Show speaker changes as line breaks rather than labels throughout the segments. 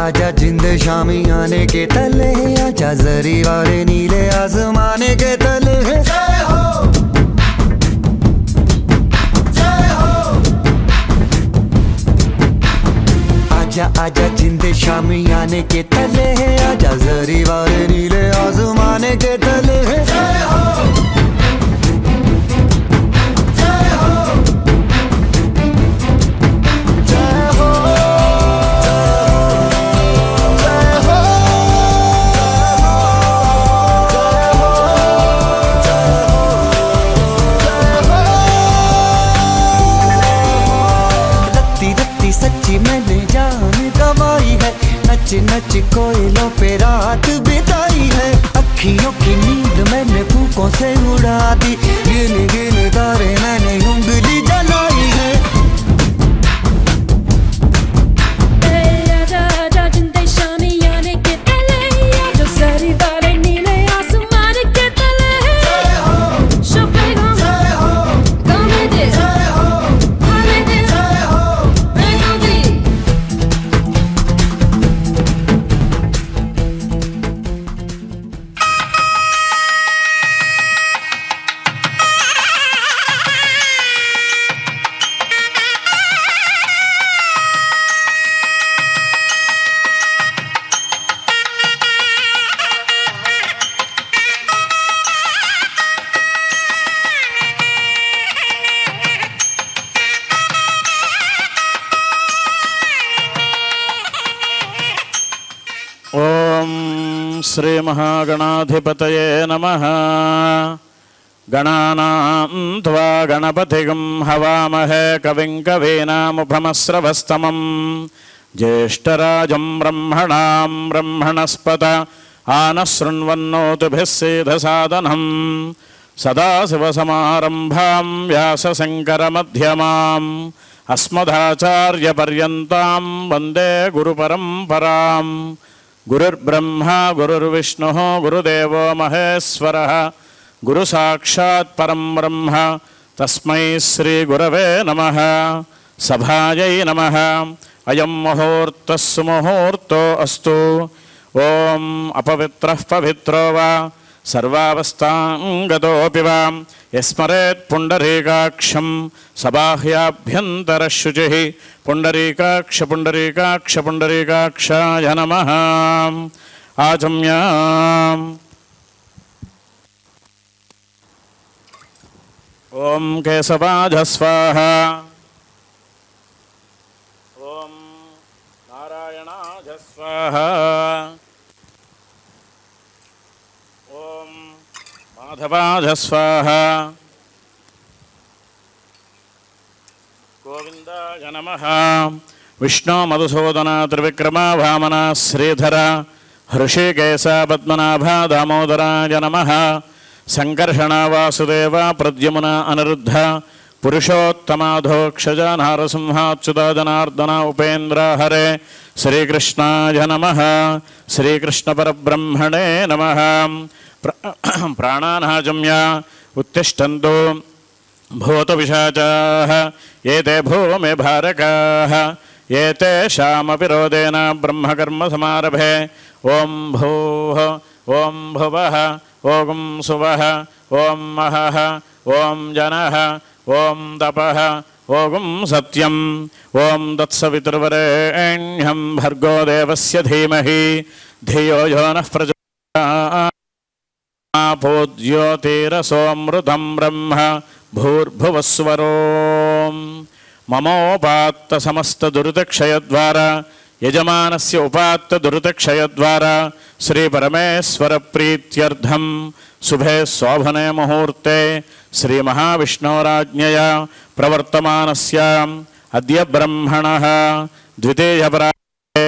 आजा जिंद शामी आने के तले, आजा जरी वाले नीले आसमाने के तले। जय हो जय हो। आजा आजा जिंद शामी आने के तले, आजा जरी वाले नीले आसमाने के तले। जय हो सच्ची मैंने जान गवाई है, नच नच कोयलों पे रात बिताई है। अखियों की नींद मैंने फूकों से उड़ा दी, गिन गिन तारे मैंने उंगली जलाई है।
श्री महागणाधिपतये नमः। गणानां त्वा गणपतिगं हवामहे कविं कवीनामुपमस्रवस्तमं ज्येष्ठराजं ब्रह्मणां ब्रह्मणस्पत आनशृण्वन्नोतिभिः सीदसादनं सदाशिवसमारम्भां व्यासशङ्करमध्यमाम् अस्मदाचार्यपर्यन्तां वन्दे गुरुपरम्पराम्। गुरुर्ब्रह्मा गुरुर्विष्णुः गुरुदेवो महेश्वरः गुरुसाक्षात् परं ब्रह्म तस्मै श्रीगुरवे नमः। सभायै नमः। अयं मुहूर्तः सुमुहूर्तो अस्तु। ॐ अपवित्रः पवित्रो वा सर्वावस्थां गतोऽपि वा यस्मरेत् पुण्डरीकाक्षं सबाह्याभ्यन्तरशुचिः पुण्डरीकाक्ष पुण्डरीकाक्ष पुण्डरीकाक्षाय नमः। आचम्य ॐ केशवाज स्वाहा। ॐ नारायणाज स्वाहा। माधवाज स्वाहा। गोविंदाय नमः। विष्णु मधुसूदन त्रिविक्रम वामन श्रीधर हृषिकेश पद्मनाभ दामोदराय नमः। संकर्षण वासुदेव प्रद्युम्न अनिरुद्ध पुरुषोत्तमाधोक्षज नारसिंहाच्युत जनार्दन उपेन्द्र हरे श्रीकृष्णाय नमः। श्रीकृष्ण परब्रह्मणे नमः। प्राणानाजम्य उत्तिष्ठन्तु भूतपिशाचाः एते भूमि भारकाः एतेषामपि रोदेन ब्रह्मकर्मसमारभे। ॐ भूः ॐ भुवः ॐ सुवः ॐ महः ॐ जनः ॐ तपः ॐ सत्यम् ॐ तत्सवितुर्वरेण्यं भर्गो देवस्य धीमहि धियो यो नः प्रचोदयात्। आपोज्योतिरसोऽमृतं ब्रह्म भूर्भुवस्वरो। ममोपात्त समस्त दुरितक्षयद्वारा यजमानस्य उपात्त दुरितक्षयद्वारा श्री परमेश्वर प्रीत्यर्थं शुभे शोभने मुहूर्ते श्री महाविष्णोराज्ञया प्रवर्तमानस्य अद्य ब्रह्मणः द्वितीयपराये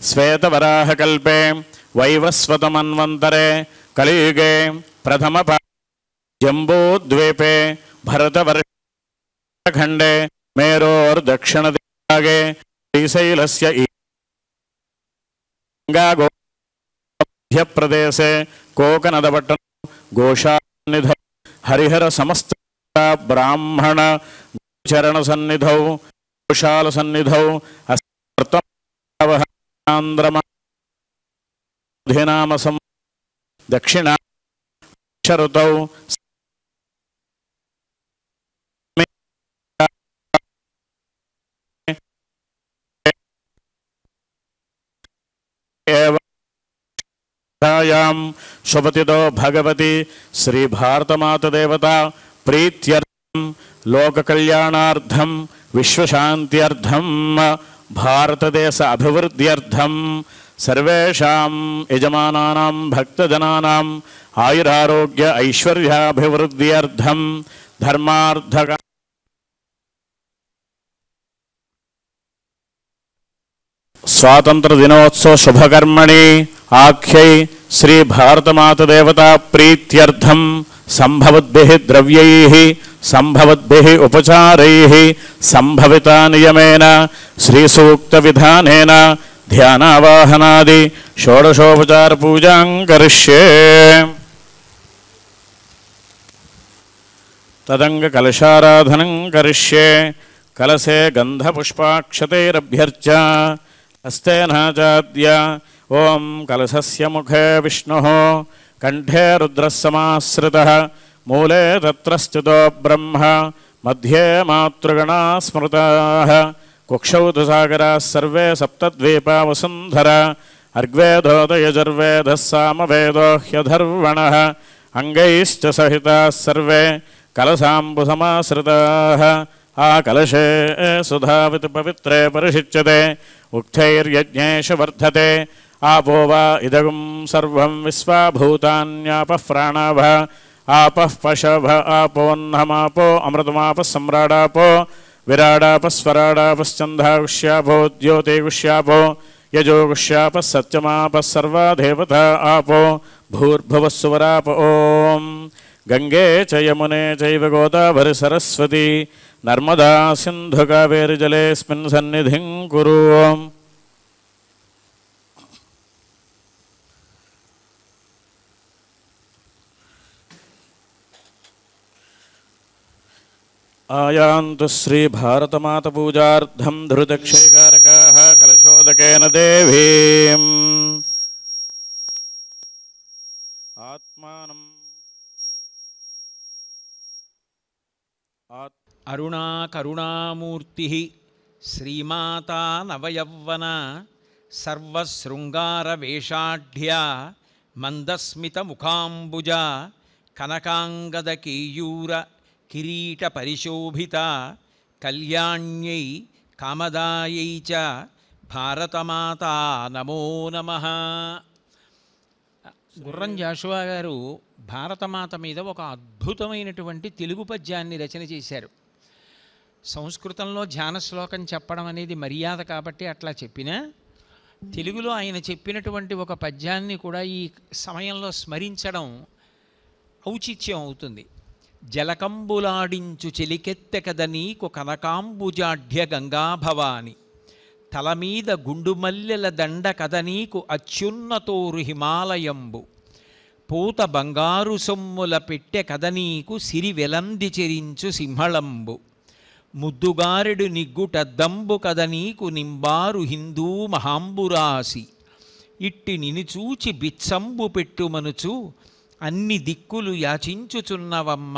श्वेतवराहकल्पे वैवस्वतमन्वन्तरे कलियुगे प्रथम जम्बूद्वीपे भरतवर्षखण्डे मेरोर्दक्षिणदिग्भागे श्रीशैलस्य मध्यप्रदेशे कोकनदपट्टण गोशानिधौ हरिहर समस्त ब्राह्मण चरण सन्निधौ गोशाल सन्निधौ ఆంధ్రమాధినామ దక్షిణాక్షరుతౌ శుభతితో భగవతి శ్రీ భారతమాత దేవత ప్రీత్యర్థం లోక కళ్యాణార్థం విశ్వశాంత్యర్థం భారతదేశ అభివృద్ధ్యర్థం సర్వేషాం యజమానానాం భక్తజనానాం ఆయురారోగ్య ఐశ్వర్యాభివృద్ధ్యర్థం ధర్మార్థ స్వాతంత్ర దినోత్సవ శుభకర్మణి ఆఖ్యై శ్రీ భారతమాత దేవతా ప్రీత్యర్థం సంభవద్భిః ద్రవ్యైః సంభవద్భిః ఉపచారైః సంభవిత నియమేన శ్రీ సూక్త విధానేన ధ్యానావాహనాది షోడశోపచార పూజాం కరిష్యే. తదంగ కలశారాధనం కరిష్యే. కలశే గంధపుష్పాక్షతైరభ్యర్చ్య హస్తేనాచాద్య ఓం కలశస్య ముఖే విష్ణుః కంఠే రుద్రः సమాశ్రితः మూలే తత్ర స్థితో బ్రహ్మ మధ్యే మాతృగణాः స్మృతాः కుక్షౌ తు సాగరాः సర్వే సప్తద్వీపా వసుంధరా అర్గ్వేదోదయజుర్వేదः సామవేదో హ్యధర్వణः అంగైశ్చ సహితాः సర్వే కలశాంబు సమాశ్రితాः ఆ కలశే సుధావిత్ పవిత్రే పరిషిచ్యతే ఉక్తైర్యజ్ఞేషు వర్ధతే ఆపో వా ఇదగం సర్వం విశ్వాభూతాన్యాపః ప్రాణాభ ఆపః పశవ ఆపోన్నమాపో అమృతమాపः సమ్రాడాపో విరాడాపస్వరాడాపశ్చందాగుష్యాపో ద్యోతిగుష్యాపో యజోగుష్యాపः సత్యమాపः సర్వా దేవతా ఆపో భూర్భువస్సువరాప ఓం గంగే చ యమునే చైవ గోదావరి సరస్వతి నర్మదా సింధు కావేరి జలేస్మిన్ సన్నిధిం కురు. ఆయాంతు శ్రీ భారతమాత పూజార్థం ధృతక్షేకారకాః కలశోదకేన దేవీం ఆత్మానం
అరుణా కరుణామూర్తి శ్రీమాతా నవయవ్వన సర్వశృంగారవేషాఢ్య మందస్మితముఖాంబుజ కనకాంగదకేయూర కిరీట పరిశోభిత కళ్యాణ్యై కామదాయై చ భారతమాతా నమో నమః. గుర్రం జాషువా గారు భారతమాత మీద ఒక అద్భుతమైనటువంటి తెలుగు పద్యాన్ని రచన చేశారు. సంస్కృతంలో ధ్యాన శ్లోకం చెప్పడం అనేది మర్యాద కాబట్టి అట్లా చెప్పినా తెలుగులో ఆయన చెప్పినటువంటి ఒక పద్యాన్ని కూడా ఈ సమయంలో స్మరించడం ఔచిత్యం అవుతుంది. జలకంబులాడించు చెలికెత్తె కద నీకు కనకాంబుజాఢ్య గంగాభవాని తలమీద గుండుమల్లెల దండ కద నీకు అత్యున్నతోరు హిమాలయంబు పూత బంగారు సొమ్ముల పెట్టె కద నీకు సిరి వెలంది చెరించు సింహళంబు ముద్దుగారెడు నిగ్గుటద్దంబు కద నీకు నింబారు హిందూ మహాంబురాసి ఇట్టి నినిచూచి బిచ్చంబు పెట్టుమనుచు అన్ని దిక్కులు యాచించుచున్నవమ్మ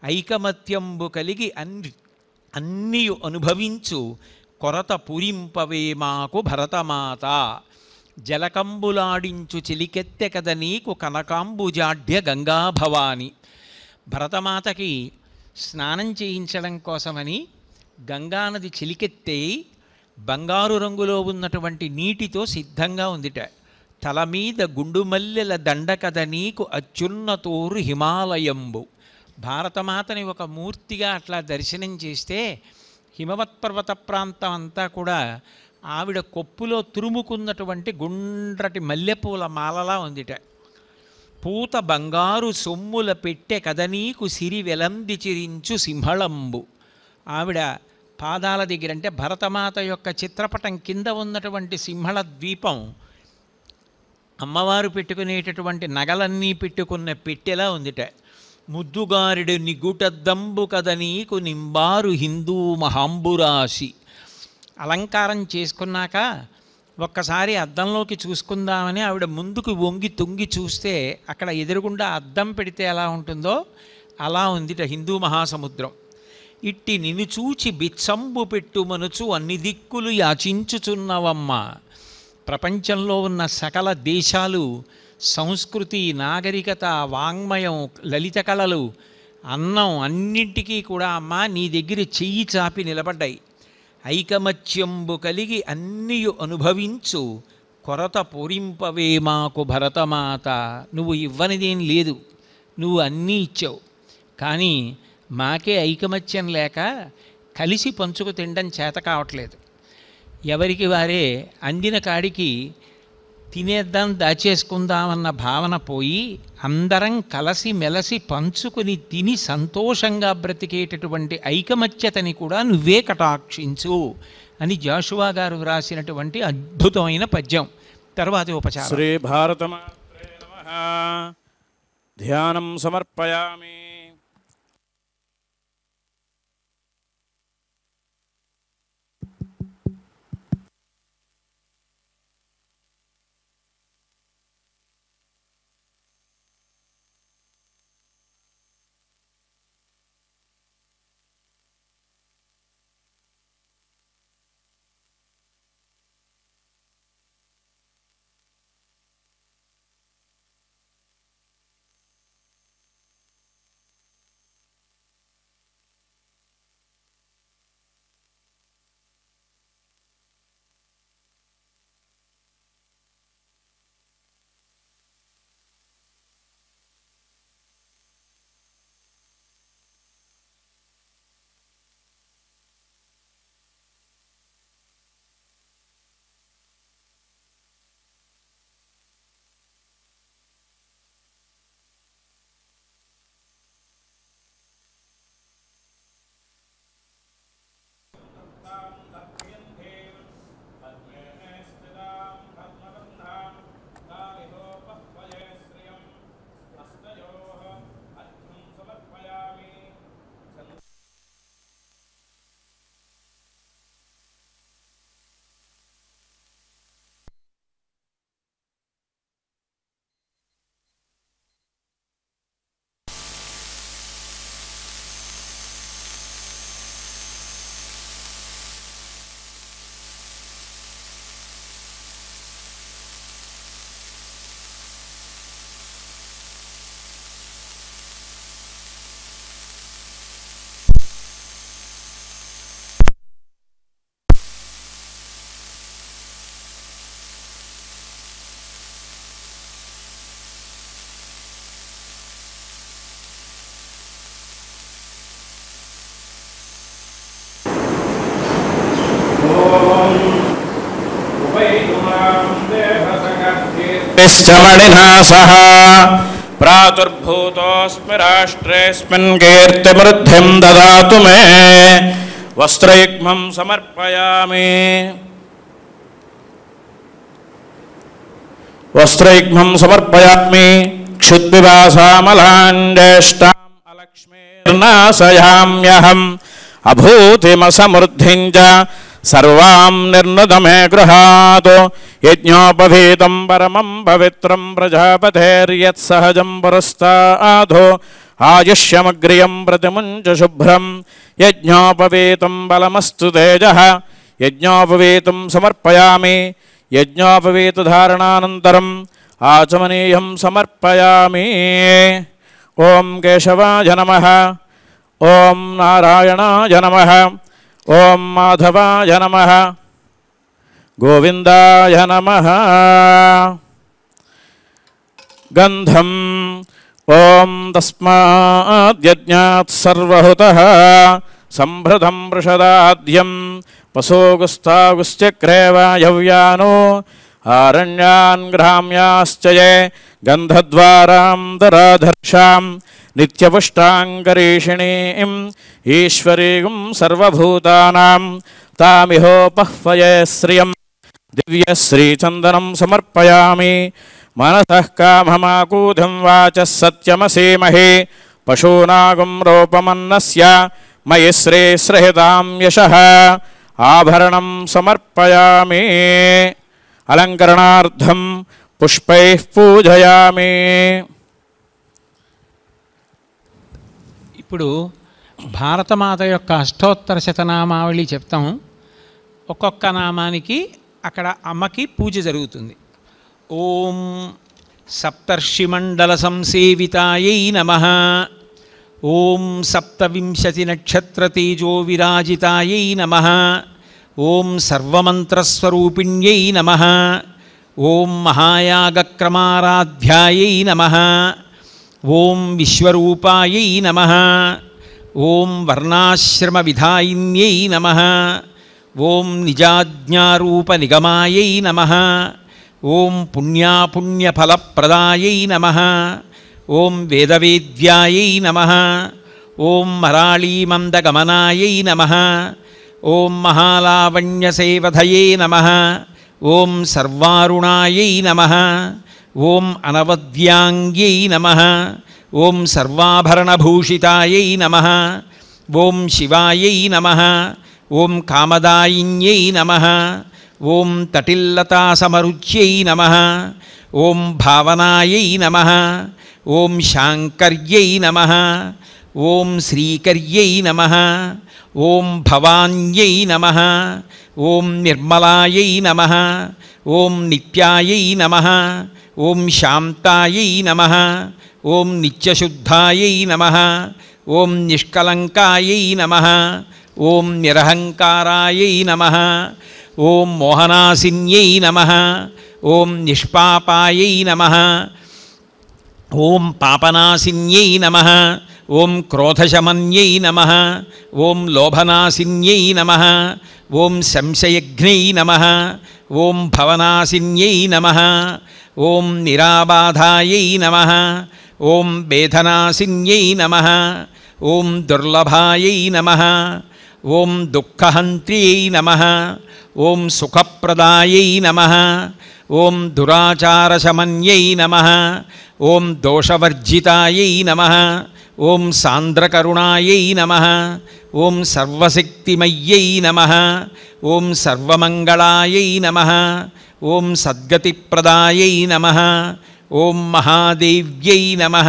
ఐకమత్యంబు కలిగి అన్ని అనుభవించు కొరత పూరింపవే మాకు భరతమాత. జలకంబులాడించు చిలికెత్తె కద నీకు కనకాంబుజాఢ్య గంగాభవాని. భరతమాతకి స్నానం చేయించడం కోసమని గంగానది చిలికెత్తే బంగారు రంగులో ఉన్నటువంటి నీటితో సిద్ధంగా ఉందిట. తల మీద గుండుమల్లెల దండ కద నీకు అత్యున్నతోరు హిమాలయంబు. భారతమాతని ఒక మూర్తిగా అట్లా దర్శనం చేస్తే హిమవత్పర్వత ప్రాంతం అంతా కూడా ఆవిడ కొప్పులో తురుముకున్నటువంటి గుండ్రటి మల్లెపూల మాలలా ఉందిట. పూత బంగారు సొమ్ముల పెట్టె కద నీకు సిరి వెలంది చిరించు సింహళంబు. ఆవిడ పాదాల దగ్గర అంటే భరతమాత యొక్క చిత్రపటం కింద ఉన్నటువంటి సింహళ ద్వీపం అమ్మవారు పెట్టుకునేటటువంటి నగలన్నీ పెట్టుకున్న పెట్టెలా ఉందిట. ముద్దుగారుడు నిగుటద్దంబు కద నీకు నింబారు హిందూ మహాంబురాశి. అలంకారం చేసుకున్నాక ఒక్కసారి అద్దంలోకి చూసుకుందామని ఆవిడ ముందుకు వంగి తొంగి చూస్తే అక్కడ ఎదురుగుండా అద్దం పెడితే ఎలా ఉంటుందో అలా ఉందిట హిందూ మహాసముద్రం. ఇట్టి నిన్ను చూచి బిచ్చంబు పెట్టుమనుచు అన్ని దిక్కులు యాచించుచున్నవమ్మ. ప్రపంచంలో ఉన్న సకల దేశాలు, సంస్కృతి, నాగరికత, వాంగ్మయం, లలిత కళలు, అన్నం అన్నింటికీ కూడా అమ్మ నీ దగ్గర చెయ్యి చాపి నిలబడ్డాయి. ఐకమత్యంబు కలిగి అన్నియు అనుభవించు కొరత పూరింపవే మాకు భరతమాత. నువ్వు ఇవ్వనిదేం లేదు, నువ్వు అన్నీ ఇచ్చావు. కానీ మాకే ఐకమత్యం లేక కలిసి పంచుకు తినడం చేత కావట్లేదు. ఎవరికి వారే అందిన కాడికి తినేద్దాం, దాచేసుకుందామన్న భావన పోయి అందరం కలిసి మెలసి పంచుకుని తిని సంతోషంగా బ్రతికేటటువంటి ఐకమత్యతని కూడా నువ్వే కటాక్షించు అని జాషువా గారు వ్రాసినటువంటి అద్భుతమైన పద్యం. తర్వాతి ఉపచారం.
శ్రీ భారతమాత్రే నమః. ధ్యానం సమర్పయామి.
మణినా సహ ప్రాదుర్భూతోస్మి రాష్ట్రేస్మిన్ కీర్తిమృద్ధిం దదాతు మే. వస్త్రయుగ్మం సమర్పయామి. వస్త్రయుగ్మం సమర్పయామి. క్షుద్వివాసామలాండేష్టాం అలక్ష్మీర్నాశయామ్యహం అభూతిమసమృద్ధిం చ సర్వాం నిర్నుదమే గృహాత్. యజ్ఞోపవీతం పరమం పవిత్రం ప్రజాపతేర్యత్సహజం పురస్తాధో ఆయుష్యమగ్రియం ప్రతిముంచ శుభ్రం. యజ్ఞోపవీతం బలమస్తు తేజః. యజ్ఞోపవీతం సమర్పయామి. యజ్ఞోపవీతధారణానంతరం ఆచమనీయం సమర్పయామి. ఓం కేశవాయ నమః. ఓం నారాయణాయ నమః. ఓం మాధవాయ నమః. గోవిందాయ నమః. గంధం ఓం తస్మాద్యజ్ఞాత్ సర్వహుతః సంభృతం వృషదాద్యం పశోగుస్తాగుశ్చక్రే వాయవ్యానో ఆరణ్యాన్ గ్రామ్యాశ్చ యే గంధద్వారాం దరాధర్షాం నిత్యపుష్టాంగరీషిణీం ఈశ్వరీం సర్వభూతానాం తామిహోపహ్వయే శ్రియం. దివ్యశ్రీచందనం సమర్పయామి. మనసః కామమాకూధం వాచः సత్యమసీమహి. పశూనాగం రూపమన్నస్య మయి శ్రీశ్రహితాం యశః. ఆభరణం సమర్పయామి. అలంకరణార్థం పుష్పైః పూజయామి.
ఇప్పుడు భారతమాత యొక్క అష్టోత్తర శతనామావళి చెప్తాం. ఒక్కొక్క నామానికి అక్కడ అమ్మకి పూజ జరుగుతుంది. ఓం సప్తర్షిమండల సంసేవితాయై నమః. ఓం సప్తవింశతి నక్షత్ర తేజో విరాజితాయై నమః. ఓం సర్వమంత్రస్వరూపిణ్యై నమః. ఓం మహాయాగక్రమారాధ్యాయై నమః. ఓం విశ్వరూపాయై నమః. ఓం వర్ణాశ్రమవిధాయిన్యై నమః. ఓం నిజాజ్ఞారూపనిగమాయై నమః. ఓం పుణ్యాపుణ్యఫలప్రదాయై నమః. ఓం వేదవేద్యాయై నమః. ఓం మరాళీమందగమనాయై నమః. ఓం మహాలావణ్యసేవధయే నమః. ఓం సర్వారుణాయై నమః. ఓం అనవద్యాంగ్యై నమః. ఓం సర్వాభరణభూషితాయై నమః. ఓం శివాయై నమః. ఓం కామదాయిన్యై నమః. ఓం తటిల్లతాసమరుచ్యై నమః. ఓం భావనాయై నమః. ఓం శాంకర్యై నమః. ఓం శ్రీకర్యై నమః. ఓం భవాన్యై నమః. ఓం నిర్మలాయై నమః. ఓం నిత్యాయై నమః. ఓం శాంతాయై నమః. ఓం నిత్యశుద్ధాయై నమః. ఓం నిష్కలంకాయై నమః. ఓం నిరహంకారాయై నమః. ఓం మోహనాసిన్యై నమః. ఓం నిష్పాపాయై నమః. ఓం పాపనాసిన్యై నమః. ఓం క్రోధశమన్యై నమః. ఓం లోభనాసిన్యై నమః. ఓం సంశయఘ్నై నమః. ఓం భవనాసిన్యై నమః. ఓం నిరాబాధాయై నమః. ఓం వేదనాసిన్యై నమః. ఓం దుర్లభాయై నమః. ఓం దుఃఖహంత్ర్యై నమః. ఓం సుఖప్రదాయై నమః. ఓం దురాచారశమన్యై నమః. ఓం దోషవర్జితాయై నమః. ఓం సాంద్రకరుణాయై నమః. ఓం సర్వశక్తిమయ్యై నమః. ఓం సర్వమంగళాయై నమః. ఓం సద్గతిప్రదాయై నమః. ఓం మహాదేవ్యై నమః.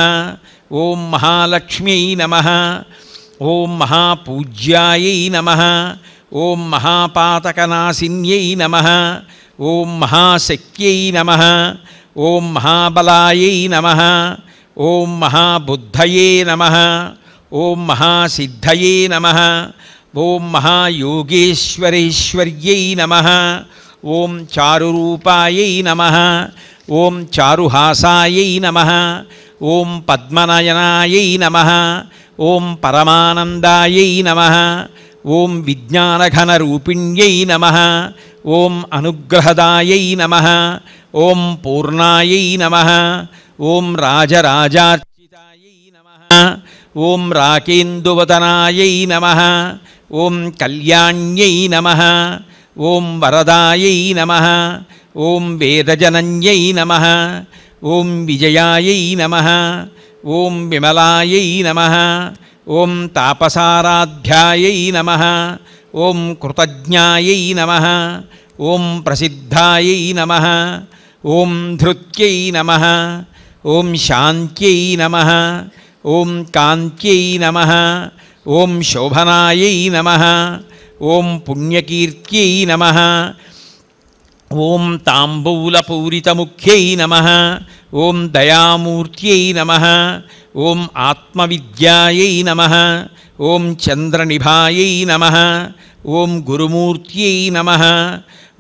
ఓం మహాలక్ష్మ్యై నమః. ఓం మహాపూజ్యాయై నమః. ఓం మహాపాతకనాశిన్యై నమః. ఓం మహాశక్త్యై నమః. ఓం మహాబలాయై నమః. ఓం మహాబుద్ధయే నమః. ఓం మహాసిద్ధయే నమః. ఓం మహాయోగేశ్వరేశ్వర్యై నమః. ఓం చారురూపాయై నమః. ఓం చారుహాసాయై నమః. ఓం పద్మనయనాయై నమః. ఓం పరమానందాయై నమః. ఓం విజ్ఞానఘనరూపిణ్యై నమః. ఓం అనుగ్రహదాయై నమః. ఓం పూర్ణాయై నమః. ఓం రాజరాజార్చితాయై నమః. ఓం రాకేందువదనాయై నమః. ఓం కళ్యాణ్యై నమః. ఓం వరదాయై నమః. ఓం వేదజనన్యై నమః. ఓం విజయాయై నమః. ఓం విమలాయై నమః. ఓం తాపసారాధ్యాయై నమః. ఓం కృతజ్ఞాయై నమః. ఓం ప్రసిద్ధాయై నమః. ఓం ధృత్యై నమః. ఓం శాంత్యై నమః. ఓం కాంత్యై నమః. ఓం శోభనాయై నమః. ఓం పుణ్యకీర్త్యై నమః. ఓం తాంబూలపూరితముఖ్యై నమః. ఓం దయామూర్త్యై నమః. ఓం ఆత్మవిద్యాయై నమః. ఓం చంద్రనిభాయై నమః. ఓం గురుమూర్త్యై నమః.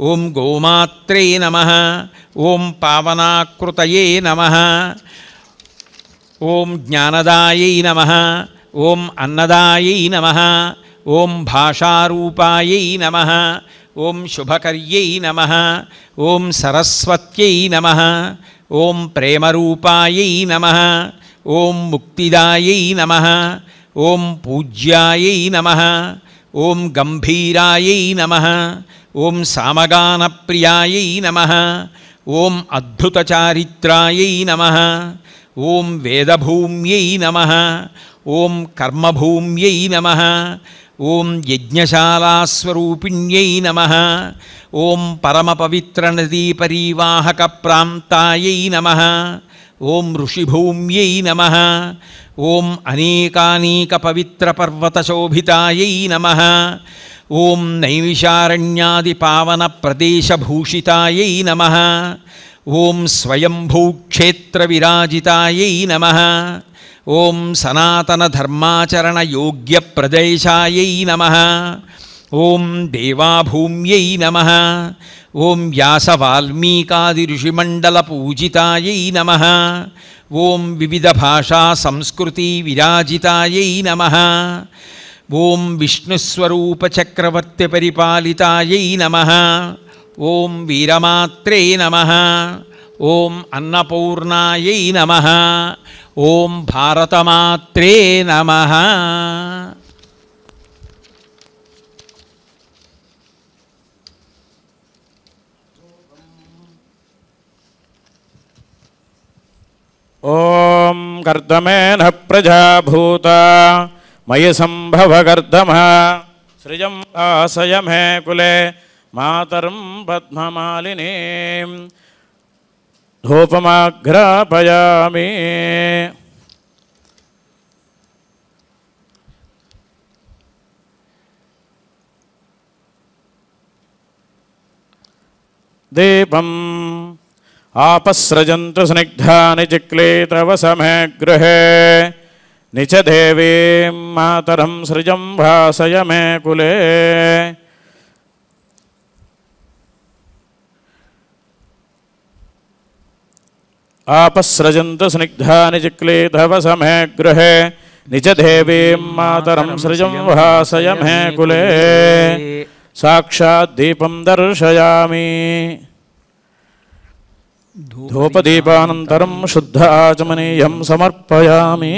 ఓం గోమాత్రే నమః. ఓం పావనాకృతయే నమః. ఓం జ్ఞానదాయై నమః. ఓం అన్నదాయై నమః. ఓం భాషారూపాయై నమః. ఓం శుభకర్యై నమః. ఓం సరస్వత్యై నమః. ఓం ప్రేమరూపాయై నమః. ఓం ముక్తిదాయై నమః. ఓం పూజ్యాయై నమః. ఓం గంభీరాయై నమః. ఓం సామగానప్రియాయై నమః. ఓం అద్భుతచారిత్రాయై నమః. ఓం వేదభూమ్యై నమః. ఓం కర్మభూమ్యై నమః. ఓం యజ్ఞశాలాస్వరూపిణ్యై నమః. ఓం పరమపవిత్రనదీపరీవాహక ప్రాంతాయై నమః. ఓం ఋషిభూమ్యై నమః. ఓం అనేకానేక పవిత్రపర్వతశోభితాయై నమః. ఓం నైమిషారణ్యాదిపావనప్రదేశభూషితాయై నమః. ఓం స్వయంభూక్షేత్రవిరాజితాయై నమః. ఓం సనాతనధర్మాచరణయోగ్యప్రదేశాయై నమః. ఓం దేవాభూమ్యై నమః. ఓం వ్యాసవాల్మీకాదిఋషిమండలపూజితాయై నమః. ఓం వివిధభాషాసంస్కృతివిరాజితాయై నమః. ఓం విష్ణుస్వరూపచక్రవర్తిపరిపాలితాయై నమః. ఓం వీరమాత్రే నమః. ఓం అన్నపూర్ణాయై నమః. ఓం భారతమాత్రే నమః.
ఓం కర్దమేన ప్రజాభూత మయి సంభవ కర్దమ సృజం ఆశయ మే కులే మాతరం పద్మమాలినీం ధూపమాఘ్రాపయామి. దీపం ఆపస్రజంతు స్నిగ్ధాని చిక్లీతవసమే గృహే నిచ దేవీం మాతరం సృజం భాసయ మే కులే. ఆపస్రజంతు స్నిగ్ధాని చిక్లీతవసమే గృహే నిచ దేవీం మాతరం సృజం భాసయ మే కులే. సాక్షాత్ దీపం దర్శయామి. ధూపదీపానంతరం శుద్ధ ఆచమనీయం సమర్పయామి.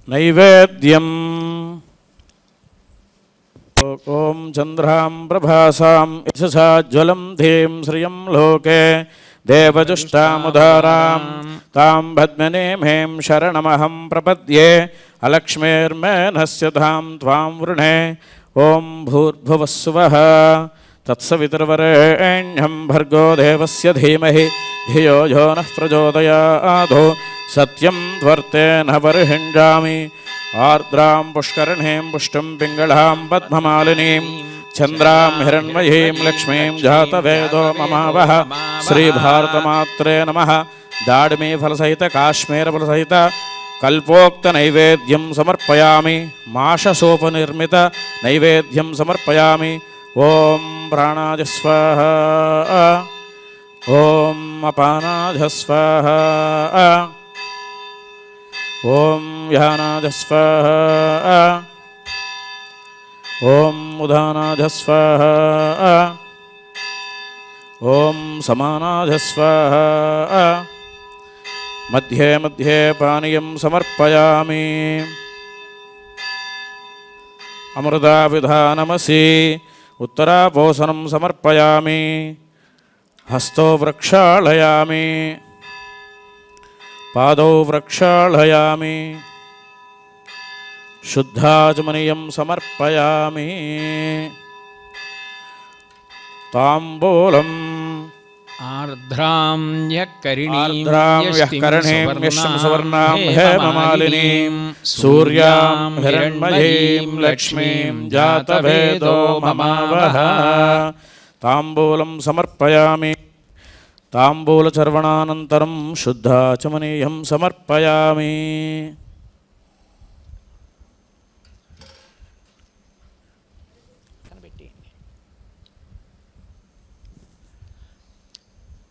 నైవేద్యం ఓం చంద్రాం ప్రభాసాం యశసాజ్వలం ధీం శ్రియం లోకే దేవజుష్టాముదారాం తాం పద్మనేమేం శరణమహం ప్రపద్యే అలక్ష్మీర్మేనస్య ధాం త్వాం వృణే. ఓం భూర్భువస్సువః తత్సవితుర్వరేణ్యం భర్గో దేవస్య ధీమహి ధియో యో నః ప్రచోదయాత్. సత్యం ధ్వర్తేన వర్హింజామి. ఆర్ద్రాం పుష్కరిణీం పుష్టిం పింగళాం పద్మమాలినీం చంద్రాం హిరణ్మయీం లక్ష్మీం జాతవేదో మమావహ. శ్రీభారతమాత్రే నమః. దాడిమీ ఫలసహిత కాశ్మీర ఫలసహిత కల్పోక్త నైవేద్యం సమర్పయామి. మాషసోపనిర్మిత నైవేద్యం సమర్పయామి. ఓం ప్రాణాయ స్వాహ. ఓం అపానాయ స్వాహ. ఓం యానాయ స్వాహ. ఓం ఉదానాయ స్వాహ. ఓం సమానాయ స్వాహ. మధ్యే మధ్యే పానీయం సమర్పయామి. అమృతావిధానమసి ఉత్తరాపోసనం సమర్పయామి. హస్తో ప్రక్షాళయామి. పాదౌ ప్రక్షాళయామి. శుద్ధాచమనీయం సమర్పయామి. తాంబూలం
ఆర్ద్రాం యః కరిణీం
యష్టిం సువర్ణాం హేమమాలినీం సూర్యాం హిరణ్మయీం లక్ష్మీం జాతవేదో మమావహ. తాంబూలం సమర్పయామి. తాంబూలచర్వణానంతరం శుద్ధాచమనీయం సమర్పయామి.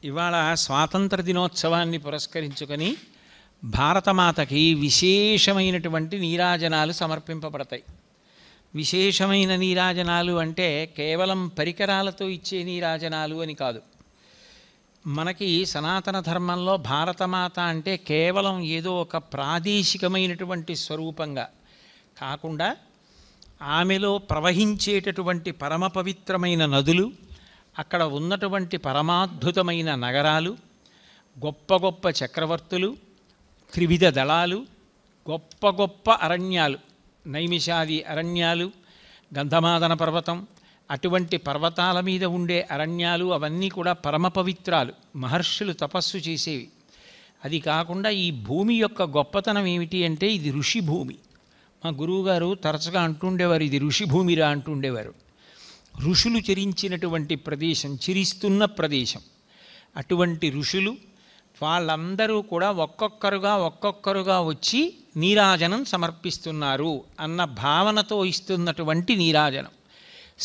ఇవాళ స్వాతంత్ర దినోత్సవాన్ని పురస్కరించుకొని భారతమాతకి విశేషమైనటువంటి నీరాజనాలు సమర్పింపబడతాయి. విశేషమైన నీరాజనాలు అంటే కేవలం పరికరాలతో ఇచ్చే నీరాజనాలు అని కాదు. మనకి సనాతన ధర్మంలో భారతమాత అంటే కేవలం ఏదో ఒక ప్రాదేశికమైనటువంటి స్వరూపంగా కాకుండా ఆమెలో ప్రవహించేటటువంటి పరమ పవిత్రమైన నదులు, అక్కడ ఉన్నటువంటి పరమాద్భుతమైన నగరాలు, గొప్ప గొప్ప చక్రవర్తులు, త్రివిధ దళాలు, గొప్ప గొప్ప అరణ్యాలు, నైమిషాది అరణ్యాలు, గంధమాదన పర్వతం, అటువంటి పర్వతాల మీద ఉండే అరణ్యాలు అవన్నీ కూడా పరమ పవిత్రాలు, మహర్షులు తపస్సు చేసేవి. అది కాకుండా ఈ భూమి యొక్క గొప్పతనం ఏమిటి అంటే ఇది ఋషి భూమి. మా గురువుగారు తరచుగా అంటుండేవారు, ఇది ఋషి భూమిరా అంటుండేవారు. ఋషులు చిరించినటువంటి ప్రదేశం, చిరిస్తున్న ప్రదేశం. అటువంటి ఋషులు వాళ్ళందరూ కూడా ఒక్కొక్కరుగా వచ్చి నీరాజనం సమర్పిస్తున్నారు అన్న భావనతో ఇస్తున్నటువంటి నీరాజనం.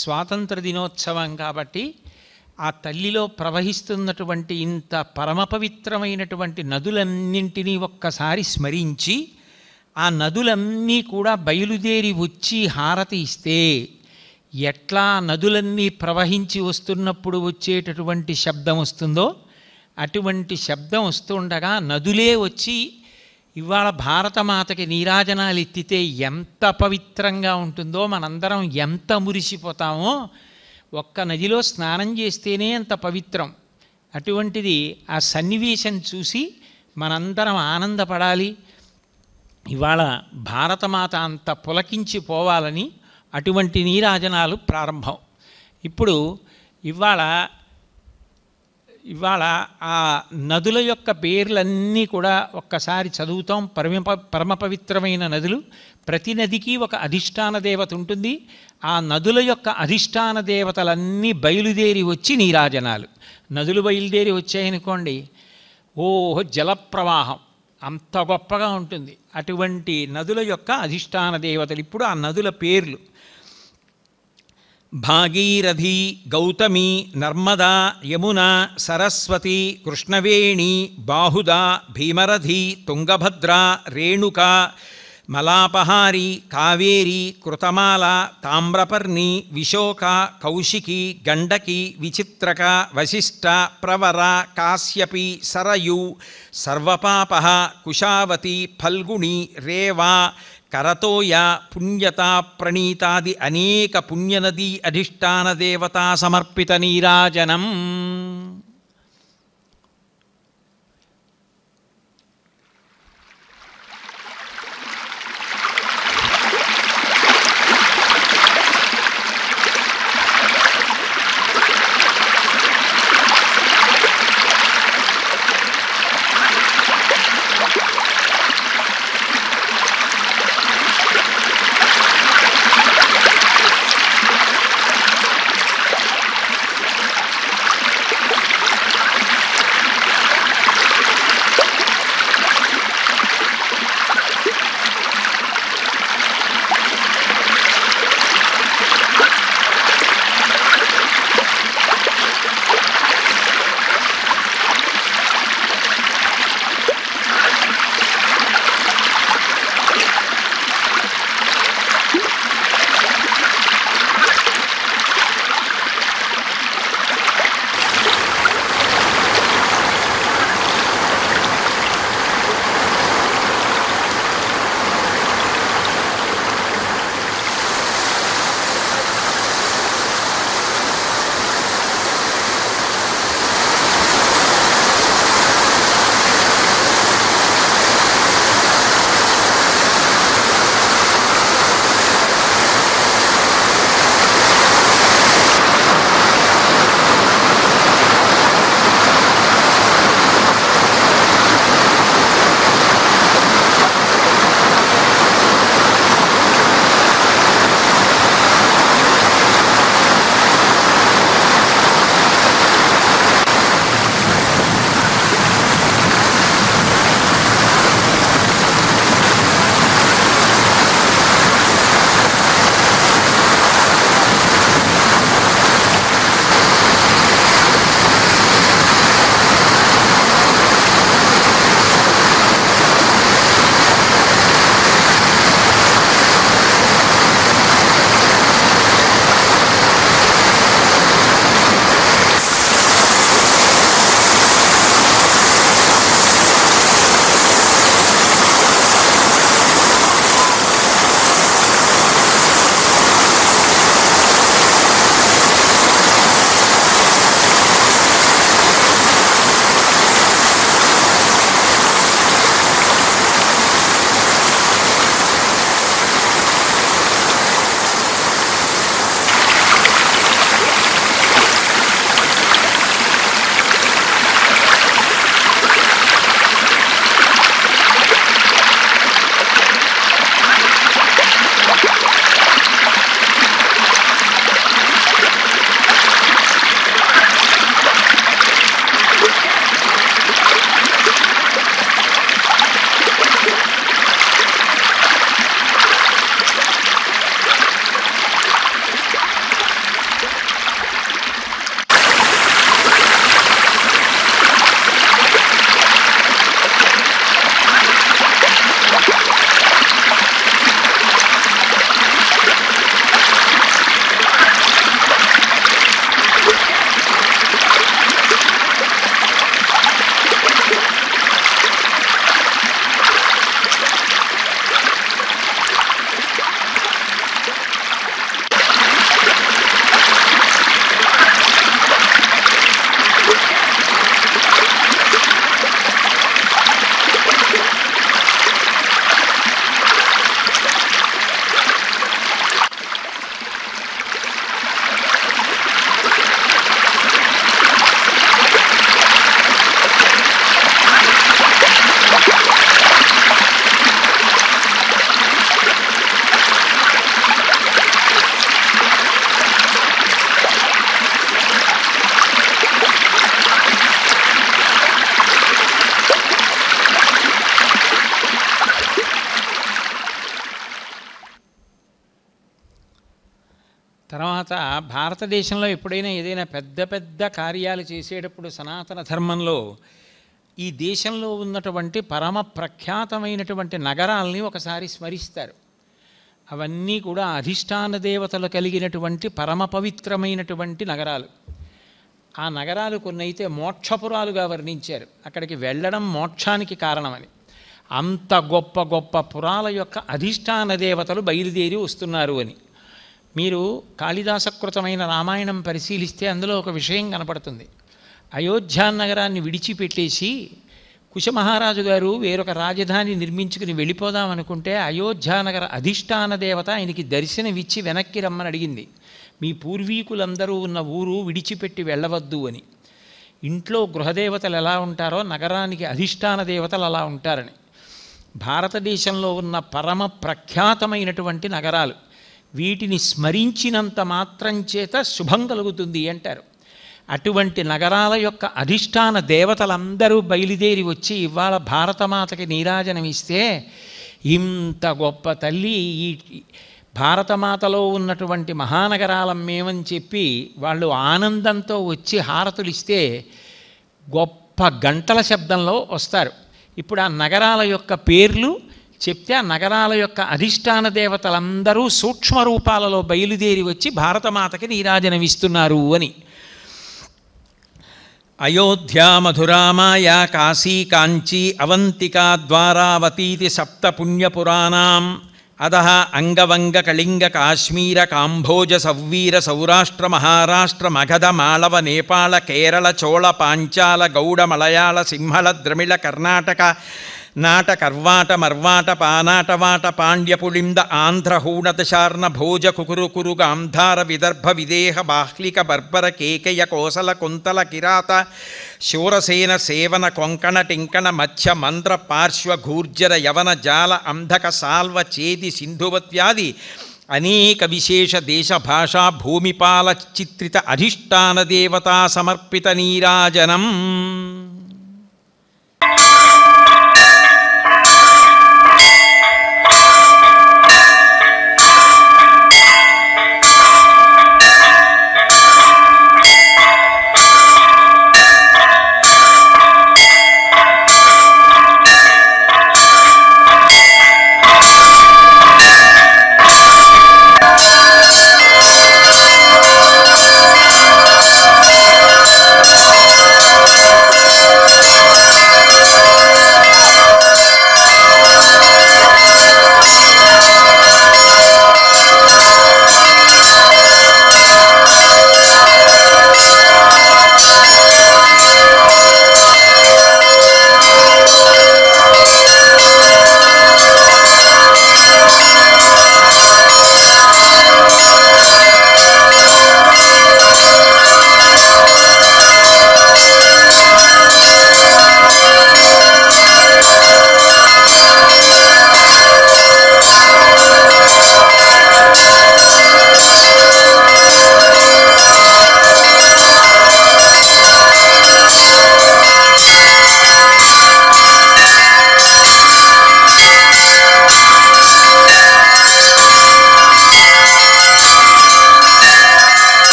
స్వాతంత్ర దినోత్సవం కాబట్టి ఆ తల్లిలో ప్రవహిస్తున్నటువంటి ఇంత పరమ పవిత్రమైనటువంటి నదులన్నింటినీ ఒక్కసారి స్మరించి ఆ నదులన్నీ కూడా బయలుదేరి వచ్చి హారతి ఇస్తే ఎట్లా నదులన్నీ ప్రవహించి వస్తున్నప్పుడు వచ్చేటటువంటి శబ్దం వస్తుందో అటువంటి శబ్దం వస్తుండగా నదులే వచ్చి ఇవాళ భారతమాతకి నీరాజనాలు ఎత్తితే ఎంత పవిత్రంగా ఉంటుందో, మనందరం ఎంత మురిసిపోతామో. ఒక్క నదిలో స్నానం చేస్తేనే అంత పవిత్రం. అటువంటిది ఆ సన్నివేశం చూసి మనందరం ఆనందపడాలి. ఇవాళ భారతమాత అంత పులకించిపోవాలని అటువంటి నీరాజనాలు ప్రారంభం. ఇప్పుడు ఇవాళ ఆ నదుల యొక్క పేర్లన్నీ కూడా ఒక్కసారి చదువుతాం. పరమ పవిత్రమైన నదులు. ప్రతి నదికి ఒక అధిష్టాన దేవత ఉంటుంది. ఆ నదుల యొక్క అధిష్టాన దేవతలన్నీ బయలుదేరి వచ్చి నీరాజనాలు. నదులు బయలుదేరి వచ్చాయనుకోండి, ఓహో జలప్రవాహం అంత గొప్పగా ఉంటుంది. అటువంటి నదుల యొక్క అధిష్టాన దేవతలు. ఇప్పుడు ఆ నదుల పేర్లు: భాగీరథి, గౌతమి, నర్మదా, యమున, సరస్వతి, కృష్ణవేణి, బాహుదా, భీమరథి, తుంగభద్ర, రేణుక, మలాపహారి, కావేరి, కృతమాల, తామ్రపర్ణి, విశోక, కౌశికి, గండకి, విచిత్రక, వశిష్ట, ప్రవర, కాశ్యపి, సరయు, సర్వపాప, కుశావతి, ఫల్గుణి, రేవా, కరతోయ, పుణ్యత, ప్రణీతాది అనేక పుణ్యనదీ అధిష్టాన దేవతా సమర్పిత నీరాజనం. తర్వాత భారతదేశంలో ఎప్పుడైనా ఏదైనా పెద్ద పెద్ద కార్యాలు చేసేటప్పుడు సనాతన ధర్మంలో ఈ దేశంలో ఉన్నటువంటి పరమ ప్రఖ్యాతమైనటువంటి నగరాల్ని ఒకసారి స్మరిస్తారు. అవన్నీ కూడా అధిష్టాన దేవతలు కలిగినటువంటి పరమ పవిత్రమైనటువంటి నగరాలు. ఆ నగరాలు కొన్ని అయితే మోక్షపురాలుగా వర్ణించారు. అక్కడికి వెళ్ళడం మోక్షానికి కారణమని. అంత గొప్ప గొప్ప పురాల యొక్క అధిష్టాన దేవతలు బయలుదేరి వస్తున్నారు అని. మీరు కాళిదాసకృతమైన రామాయణం పరిశీలిస్తే అందులో ఒక విషయం కనపడుతుంది. అయోధ్యా నగరాన్ని విడిచిపెట్టేసి కుశమహారాజు గారు వేరొక రాజధాని నిర్మించుకుని వెళ్ళిపోదామనుకుంటే అయోధ్యానగర అధిష్టాన దేవత ఆయనకి దర్శనమిచ్చి వెనక్కి రమ్మని అడిగింది. మీ పూర్వీకులందరూ ఉన్న ఊరు విడిచిపెట్టి వెళ్ళవద్దు అని. ఇంట్లో గృహదేవతలు ఎలా ఉంటారో నగరానికి అధిష్టాన దేవతలు అలా ఉంటారని. భారతదేశంలో ఉన్న పరమ ప్రఖ్యాతమైనటువంటి నగరాలు, వీటిని స్మరించినంత మాత్రం చేత శుభం కలుగుతుంది అంటారు. అటువంటి నగరాల యొక్క అధిష్టాన దేవతలందరూ బయలుదేరి వచ్చి ఇవాళ భారతమాతకి నీరాజనమిస్తే ఇంత గొప్ప తల్లి ఈ భారతమాతలో ఉన్నటువంటి మహానగరాలం మేమని చెప్పి వాళ్ళు ఆనందంతో వచ్చి హారతులు ఇస్తే గొప్ప గంటల శబ్దంలో వస్తారు. ఇప్పుడు ఆ నగరాల యొక్క పేర్లు చెప్తే ఆ నగరాల యొక్క అధిష్టాన దేవతలందరూ సూక్ష్మ రూపాలలో బయలుదేరి వచ్చి భారతమాతకి నీరాజనమిస్తున్నారు అని. అయోధ్య, మధురామాయ, కాశీ, కాంచీ, అవంతికా, ద్వారావతీతి సప్త పుణ్యపురాణాం అదః అంగవంగ, కళింగ, కాశ్మీర, కాంభోజ, సవ్వీర, సౌరాష్ట్ర, మహారాష్ట్ర, మగధ, మాళవ, నేపాళ, కేరళ, చోళ, పాంచాల, గౌడ, మలయాళ, సింహళ, ద్రమిళ, కర్ణాటక, నాట, కర్వాట, మర్వాట, పానాటవాట, పాండ్యపుళింద, ఆంధ్ర, హూణదశార్ణ, భోజ, కుకురు, కురు, గాంధార, విదర్భ, విదేహ, బాహ్లిక, బర్బర, కేకయ, కోసల, కుంతల, కిరాత, శూరసేన, సేవన, కొంకణ, టింకణ, మత్స్య, మంద్ర, పార్శ్వ, ఘూర్జర, యవన, జాల, అంధక, సాల్వ, చేది, సింధువత్యాది అనేక విశేష దేశ భాషా భూమిపాల చిత్రిత అధిష్టాన దేవతా సమర్పిత నీరాజనం.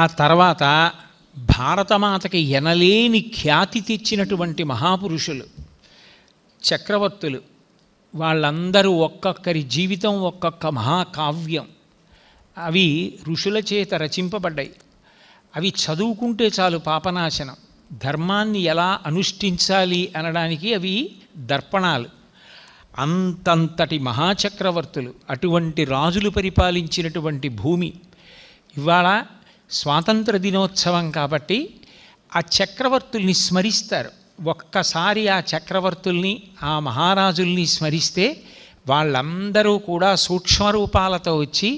ఆ తర్వాత భారతమాతకి ఎనలేని ఖ్యాతి తెచ్చినటువంటి మహాపురుషులు, చక్రవర్తులు, వాళ్ళందరూ ఒక్కొక్కరి జీవితం ఒక్కొక్క మహాకావ్యం. అవి ఋషుల చేత రచింపబడ్డాయి. అవి చదువుకుంటే చాలు పాపనాశనం. ధర్మాన్ని ఎలా అనుష్ఠించాలి అనడానికి అవి దర్పణాలు. అంతంతటి మహాచక్రవర్తులు, అటువంటి రాజులు పరిపాలించినటువంటి భూమి. ఇవాళ స్వాతంత్ర దినోత్సవం కాబట్టి ఆ చక్రవర్తుల్ని స్మరిస్తారు. ఒక్కసారి ఆ చక్రవర్తుల్ని, ఆ మహారాజుల్ని స్మరిస్తే వాళ్ళందరూ కూడా సూక్ష్మరూపాలతో వచ్చి,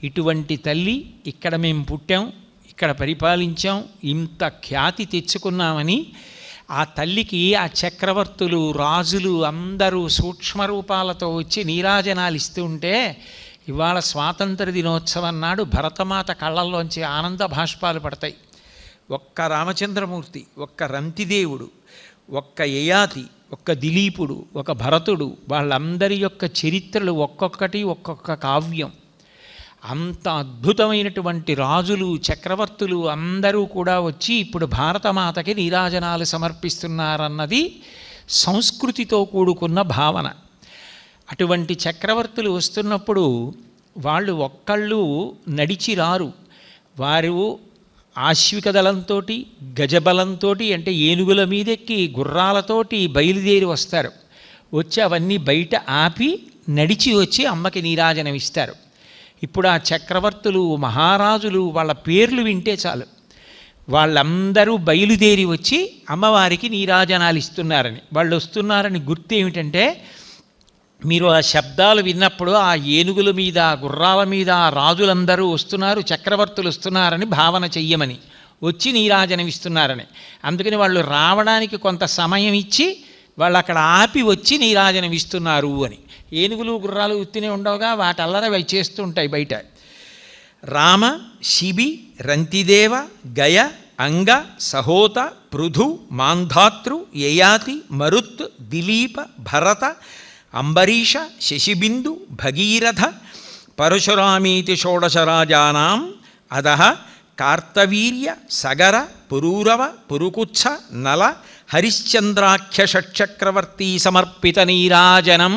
ఇటువంటి తల్లి, ఇక్కడ మేము పుట్టాం, ఇక్కడ పరిపాలించాం, ఇంత ఖ్యాతి తెచ్చుకున్నామని ఆ తల్లికి ఆ చక్రవర్తులు, రాజులు అందరూ సూక్ష్మరూపాలతో వచ్చి నీరాజనాలు ఇస్తూ ఉంటే, ఇవాళ స్వాతంత్ర దినోత్సవం నాడు భరతమాత కళ్ళల్లోంచి ఆనంద భాష్పాలు పడతాయి. ఒక్క రామచంద్రమూర్తి, ఒక్క రంతిదేవుడు, ఒక్క యయాతి, ఒక్క దిలీపుడు, ఒక భరతుడు, వాళ్ళందరి యొక్క చరిత్రలు ఒక్కొక్కటి ఒక్కొక్క కావ్యం. అంత అద్భుతమైనటువంటి రాజులు, చక్రవర్తులు అందరూ కూడా వచ్చి ఇప్పుడు భారతమాతకి నీరాజనాలు సమర్పిస్తున్నారన్నది సంస్కృతితో కూడుకున్న భావన. అటువంటి చక్రవర్తులు వస్తున్నప్పుడు వాళ్ళు ఒక్కళ్ళు నడిచి రారు. వారు ఆశ్విక దళంతో, గజబలంతో, అంటే ఏనుగుల మీదెక్కి గుర్రాలతోటి బయలుదేరి వస్తారు. వచ్చి అవన్నీ బయట ఆపి నడిచి వచ్చి అమ్మకి నీరాజనం ఇస్తారు. ఇప్పుడు ఆ చక్రవర్తులు, మహారాజులు, వాళ్ళ పేర్లు వింటే చాలు, వాళ్ళందరూ బయలుదేరి వచ్చి అమ్మవారికి నీరాజనాలు ఇస్తున్నారని. వాళ్ళు వస్తున్నారని గుర్తు ఏమిటంటే, మీరు ఆ శబ్దాలు విన్నప్పుడు ఆ ఏనుగుల మీద, గుర్రాల మీద ఆ రాజులందరూ వస్తున్నారు, చక్రవర్తులు వస్తున్నారని భావన చెయ్యమని, వచ్చి నీరాజనం ఇస్తున్నారని. అందుకని వాళ్ళు రావడానికి కొంత సమయం ఇచ్చి వాళ్ళు అక్కడ ఆపి వచ్చి నీరాజనం ఇస్తున్నారు అని. ఏనుగులు, గుర్రాలు ఉత్తినే ఉండవుగా, వాటల్లర అవి చేస్తూ ఉంటాయి బయట. రామ, శిబి, రంతిదేవ, గయ, అంగ, సహోత, పృథు, మాంధాతృ, యయాతి, మరుత్, దిలీప, భరత, అంబరీష, శశిబిందు, భగీరథ, పరశురామీతి షోడశరాజానాం అదః కార్తవీర్య, సగర, పురూరవ, పురుకుచ్ఛ, నల, హరిశ్చంద్రాఖ్య షట్చక్రవర్తీ సమర్పిత నీరాజనం.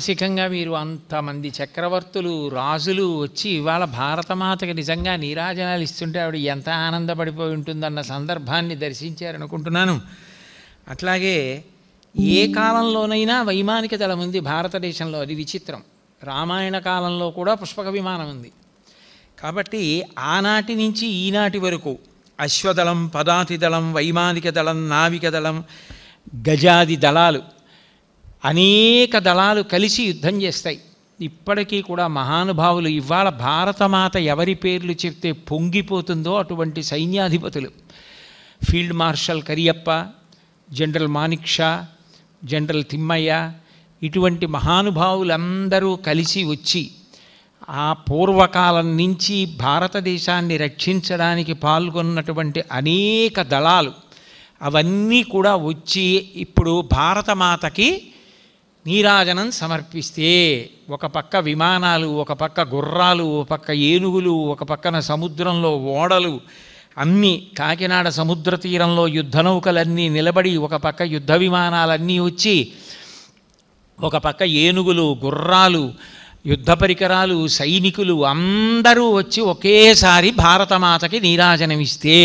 మానసికంగా మీరు అంతమంది చక్రవర్తులు రాజులు వచ్చి ఇవాళ భారతమాతకి నిజంగా నీరాజనాలు ఇస్తుంటే ఆవిడ ఎంత ఆనందపడిపోయి ఉంటుందన్న సందర్భాన్ని దర్శించారనుకుంటున్నాను. అట్లాగే ఏ కాలంలోనైనా వైమానిక దళం ఉంది భారతదేశంలో, అది విచిత్రం. రామాయణ కాలంలో కూడా పుష్పక విమానం ఉంది. కాబట్టి ఆనాటి నుంచి ఈనాటి వరకు అశ్వదళం, పదాతి దళం, వైమానిక దళం, నావిక దళం, గజాది దళాలు, అనేక దళాలు కలిసి యుద్ధం చేస్తాయి. ఇప్పటికీ కూడా మహానుభావులు, ఇవాళ భారతమాత ఎవరి పేర్లు చెప్తే పొంగిపోతుందో అటువంటి సైన్యాధిపతులు, field marshal Cariappa, general Manekshaw, general Thimayya, ఇటువంటి మహానుభావులందరూ కలిసి వచ్చి ఆ పూర్వకాలం నుంచి భారతదేశాన్ని రక్షించడానికి పాల్గొన్నటువంటి అనేక దళాలు అవన్నీ కూడా వచ్చి ఇప్పుడు భారతమాతకి నీరాజనం సమర్పిస్తే, ఒక పక్క విమానాలు, ఒక పక్క గుర్రాలు, ఒక పక్క ఏనుగులు, ఒక పక్కన సముద్రంలో ఓడలు, అన్నీ కాకినాడ సముద్ర తీరంలో యుద్ధ నౌకలన్నీ నిలబడి, ఒక పక్క యుద్ధ విమానాలన్నీ వచ్చి, ఒక పక్క ఏనుగులు, గుర్రాలు, యుద్ధ పరికరాలు, సైనికులు అందరూ వచ్చి ఒకేసారి భారతమాతకి నీరాజనమిస్తే,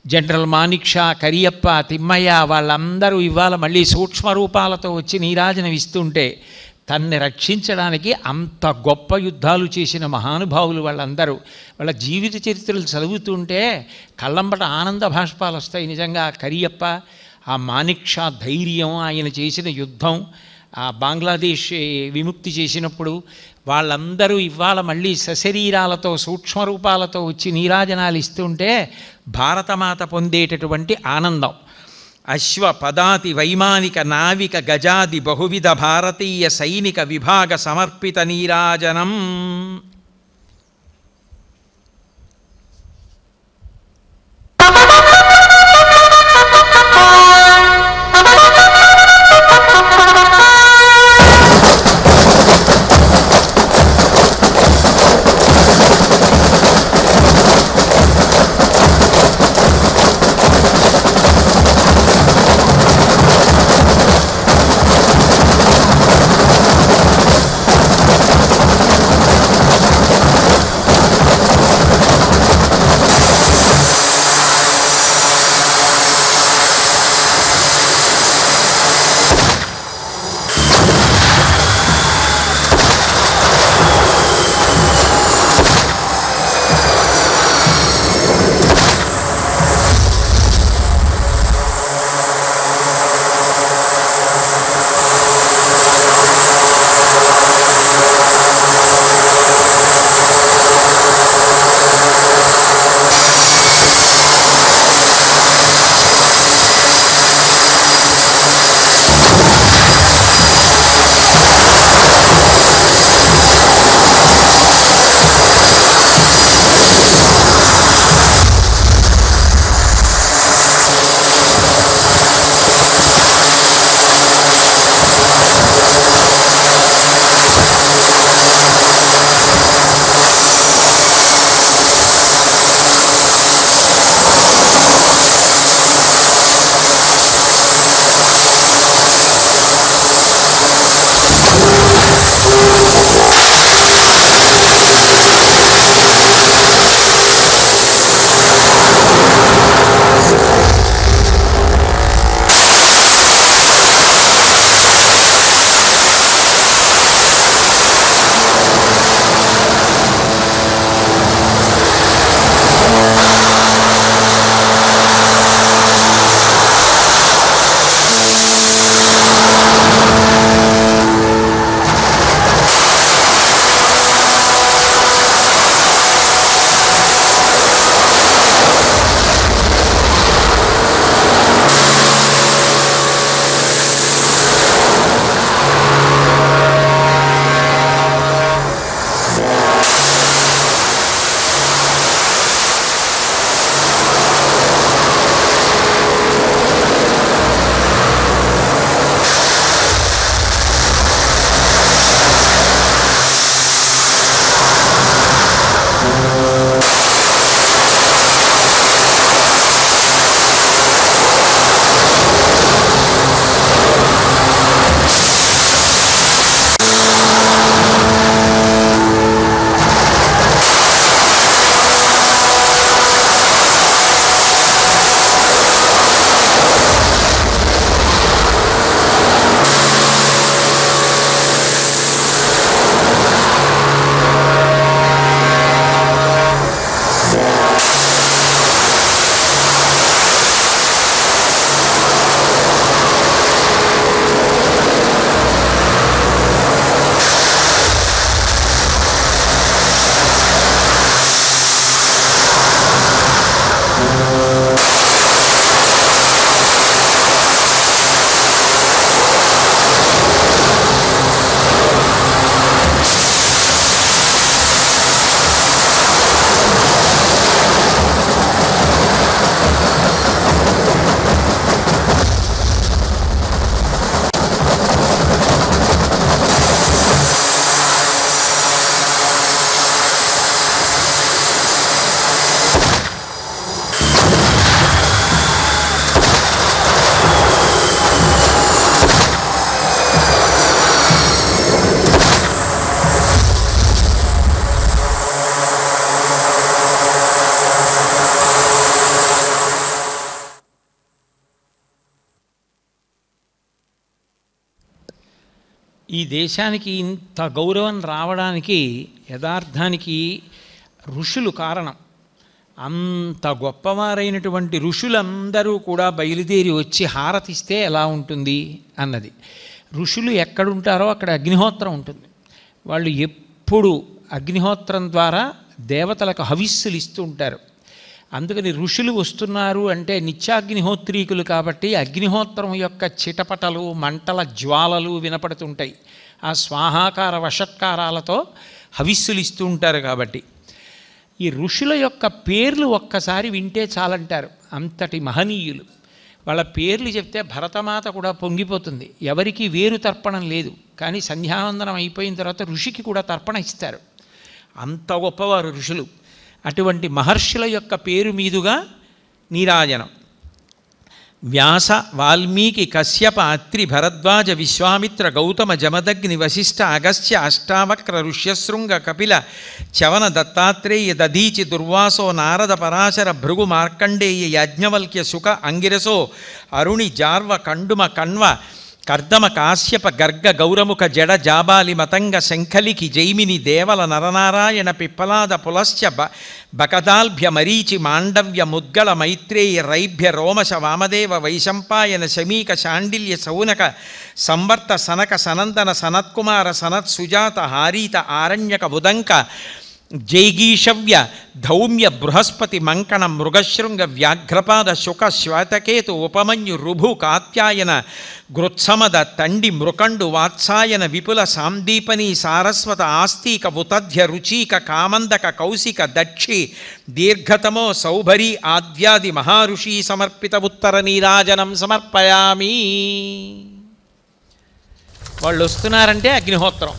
జనరల్ మానిక్ షా, కరియప్ప, తిమ్మయ్య వాళ్ళందరూ ఇవాళ మళ్ళీ సూక్ష్మ రూపాలతో వచ్చి నీరాజనం ఇస్తుంటే, తన్ని రక్షించడానికి అంత గొప్ప యుద్ధాలు చేసిన మహానుభావులు వాళ్ళందరూ, వాళ్ళ జీవిత చరిత్రలు చదువుతుంటే కళ్ళంబట ఆనంద భాష్పాలు వస్తాయి. నిజంగా కరియప్ప, ఆ మానిక్ షా ధైర్యం, ఆయన చేసిన యుద్ధం, ఆ బంగ్లాదేశ్ విముక్తి చేసినప్పుడు వాళ్ళందరూ ఇవాళ మళ్ళీ సశరీరాలతో సూక్ష్మరూపాలతో వచ్చి నీరాజనాలు ఇస్తుంటే భారతమాత పొందేటటువంటి ఆనందం. అశ్వ, పదాతి, వైమానిక, నావిక, గజాది బహువిధ భారతీయ సైనిక విభాగ సమర్పిత నీరాజనం. ఈ దేశానికి ఇంత గౌరవం రావడానికి యథార్థానికి ఋషులు కారణం. అంత గొప్పవారైనటువంటి ఋషులందరూ కూడా బయలుదేరి వచ్చి హారతిస్తే ఎలా ఉంటుంది అన్నది. ఋషులు ఎక్కడుంటారో అక్కడ అగ్నిహోత్రం ఉంటుంది. వాళ్ళు ఎప్పుడు అగ్నిహోత్రం ద్వారా దేవతలకు హవిస్సులు ఇస్తూ ఉంటారు. అందుకని ఋషులు వస్తున్నారు అంటే నిత్యాగ్నిహోత్రీకులు కాబట్టి అగ్నిహోత్రం యొక్క చిటపటలు మంటల జ్వాలలు వినపడుతుంటాయి. ఆ స్వాహాకార వషట్కారాలతో హవిస్సులు ఇస్తూ ఉంటారు. కాబట్టి ఈ ఋషుల యొక్క పేర్లు ఒక్కసారి వింటే చాలంటారు. అంతటి మహనీయులు. వాళ్ళ పేర్లు చెప్తే భరతమాత కూడా పొంగిపోతుంది. ఎవరికి వేరు తర్పణం లేదు, కానీ సంధ్యావందనం అయిపోయిన తర్వాత ఋషికి కూడా తర్పణ ఇస్తారు. అంత గొప్పవారు ఋషులు. అటువంటి మహర్షుల యొక్క పేరు మీదుగా నీరాజనం. వ్యాస, వాల్మీకి, కశ్యప, అత్రి, భరద్వాజ, విశ్వామిత్ర, గౌతమ, జమదగ్ని, వశిష్ఠ, అగస్త్య, అష్టావక్ర, ఋష్యశృంగ, కపిల, చవన, దత్తాత్రేయ, దధీచి, దుర్వాసో, నారద, పరాశర, భృగు, మార్కండేయ, యాజ్ఞవల్క్య, శుక, అంగిరసో, అరుణి, జార్వ, కండుమ, కణ్వ, కర్దమ, కాశ్యప, గర్గ, గౌరముఖ, జడ, జాబాలి, మతంగ, శంఖలికి, జైమిని, దేవల, నరనారాయణ, పిప్పలాద, పులశ్చ, బకదాల్భ్య, మరీచి, మాండవ్య, ముద్గళ, మైత్రేయ, రైభ్య, రోమశ, వామదేవ, వైశంపాయన, శమీక, శాండిల్య, సౌనక, సంవర్త, సనక, సనందన, సనత్కుమార, సనత్, సుజాత, హారీత, ఆరణ్యక, ఉదంక, జైగీషవ్య, ధౌమ్య, బృహస్పతి, మంకణ, మృగశృంగ, వ్యాఘ్రపాద, శుక, శ్వేతకేతు, ఉపమన్యు, రుభు, కాత్యాయన, గృత్సమద, తండి, మృకండు, వాత్సాయన, విపుల, సాందీపని, సారస్వత, ఆస్తిక, ఉతధ్య, రుచీక, కామందక, కౌశిక, దక్షి, దీర్ఘతమో, సౌభరి ఆద్యాది మహారుషి సమర్పిత ఉత్తర నీరాజనం సమర్పయామి. వాళ్ళు వస్తున్నారంటే అగ్నిహోత్రం.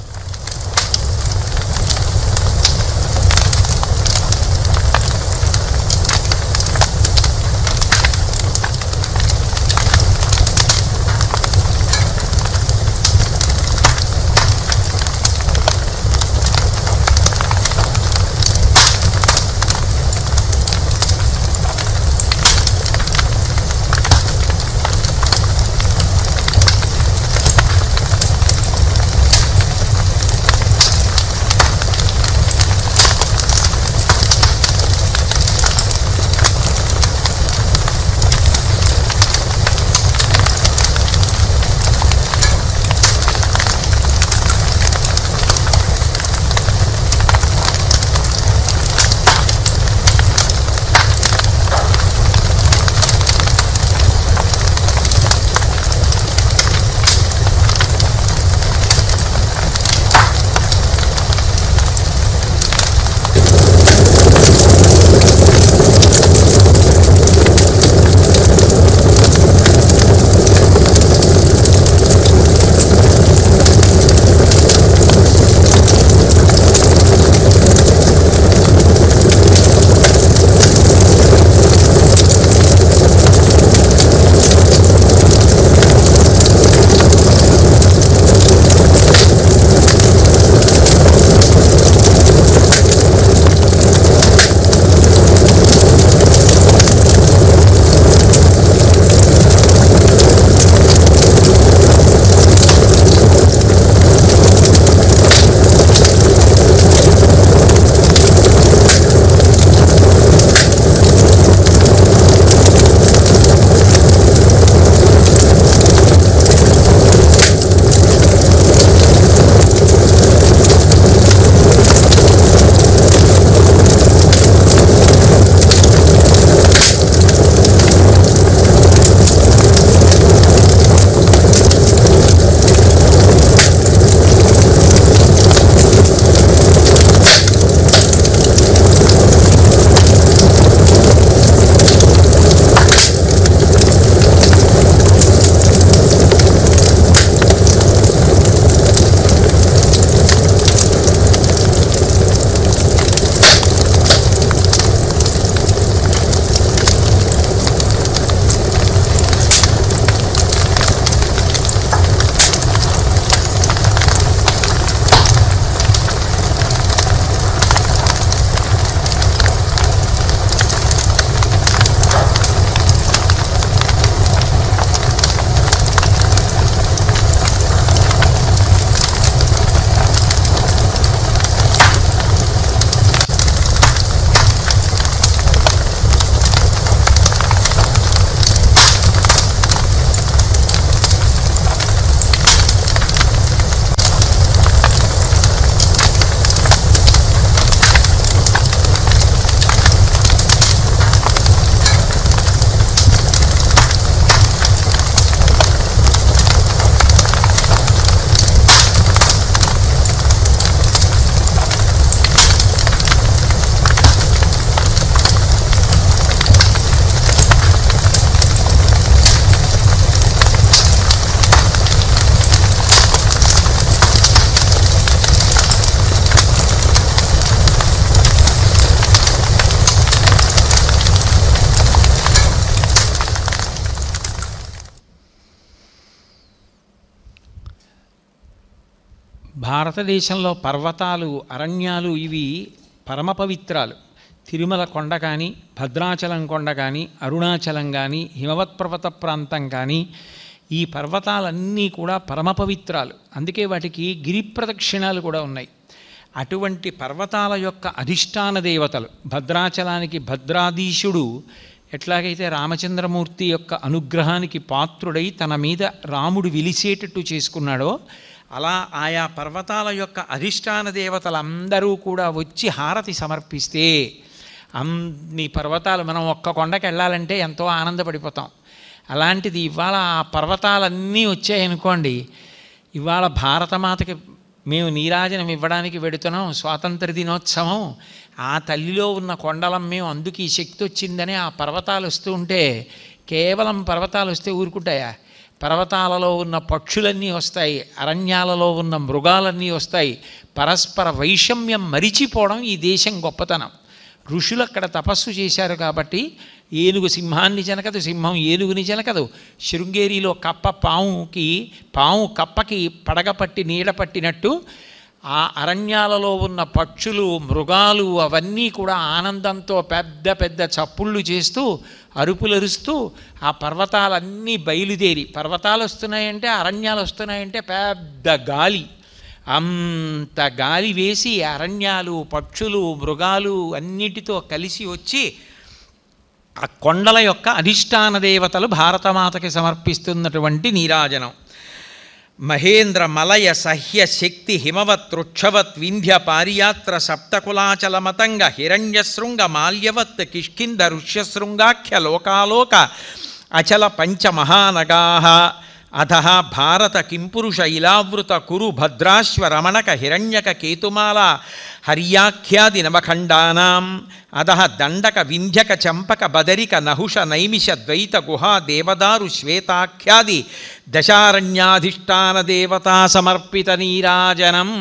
భారతదేశంలో పర్వతాలు, అరణ్యాలు ఇవి పరమ పవిత్రాలు. తిరుమల కొండ కానీ, భద్రాచలం కొండ కానీ, అరుణాచలం కానీ, హిమవత్ పర్వత ప్రాంతం కానీ, ఈ పర్వతాలన్నీ కూడా పరమ పవిత్రాలు. అందుకే వాటికి గిరి ప్రదక్షిణాలు కూడా ఉన్నాయి. అటువంటి పర్వతాల యొక్క అధిష్టాన దేవతలు, భద్రాచలానికి భద్రాధీశుడు ఎట్లాగైతే రామచంద్రమూర్తి యొక్క అనుగ్రహానికి పాత్రుడై తన మీద రాముడు విలిసేటట్టు చేసుకున్నాడో, అలా ఆయా పర్వతాల యొక్క అధిష్టాన దేవతలందరూ కూడా వచ్చి హారతి సమర్పిస్తే అన్ని పర్వతాలు, మనం ఒక్క కొండకి వెళ్ళాలంటే ఎంతో ఆనందపడిపోతాం. అలాంటిది ఇవాళ ఆ పర్వతాలన్నీ వచ్చాయనుకోండి, ఇవాళ భారతమాతకి మేము నీరాజనం ఇవ్వడానికి వెడుతున్నాం, స్వాతంత్ర దినోత్సవం, ఆ తల్లిలో ఉన్న కొండలం మేము, అందుకు ఈ శక్తి వచ్చిందని ఆ పర్వతాలు వస్తూ ఉంటే, కేవలం పర్వతాలు వస్తే ఊరుకుంటాయా? పర్వతాలలో ఉన్న పక్షులన్నీ వస్తాయి, అరణ్యాలలో ఉన్న మృగాలన్నీ వస్తాయి. పరస్పర వైషమ్యం మరిచిపోవడం ఈ దేశం గొప్పతనం. ఋషులు అక్కడ తపస్సు చేశారు కాబట్టి ఏనుగు సింహాన్ని జనకదు, సింహం ఏనుగుని జనకదు. శృంగేరిలో పాము కప్పకి పడగ పట్టి నీడ పట్టినట్టు ఆ అరణ్యాలలో ఉన్న పక్షులు, మృగాలు అవన్నీ కూడా ఆనందంతో పెద్ద పెద్ద చప్పుళ్ళు చేస్తూ, అరుపులరుస్తూ ఆ పర్వతాలన్నీ బయలుదేరి, పర్వతాలు వస్తున్నాయంటే, అరణ్యాలు వస్తున్నాయంటే పెద్ద గాలి, అంత గాలి వేసి అరణ్యాలు, పక్షులు, మృగాలు అన్నిటితో కలిసి వచ్చి ఆ కొండల యొక్క అధిష్టాన దేవతలు భారతమాతకి సమర్పిస్తున్నటువంటి నీరాజనం. మహేంద్ర మలయ సహ్య శక్తి హిమవత్ వృక్షవత్ వింధ్య పారియాత్ర సప్తకులాచల మతంగ హిరణ్యశృంగ మాల్యవత్ కిష్కింద ఋష్యశృంగాఖ్య లోకాలోక అచల పంచమహానగాః అధః భారత కింపురుష ఇలావృత కురు భద్రాశ్వ రమణక హిరణ్యక కేతుమాల హర్యాఖ్యాది నవఖండానాం అధః దండక వింధ్యక చంపక బదరిక నహుష నైమిష ద్వైత గుహా దేవదారు శ్వేతాఖ్యాది దశారణ్యాధిష్టాన దేవతా సమర్పిత నీరాజనం.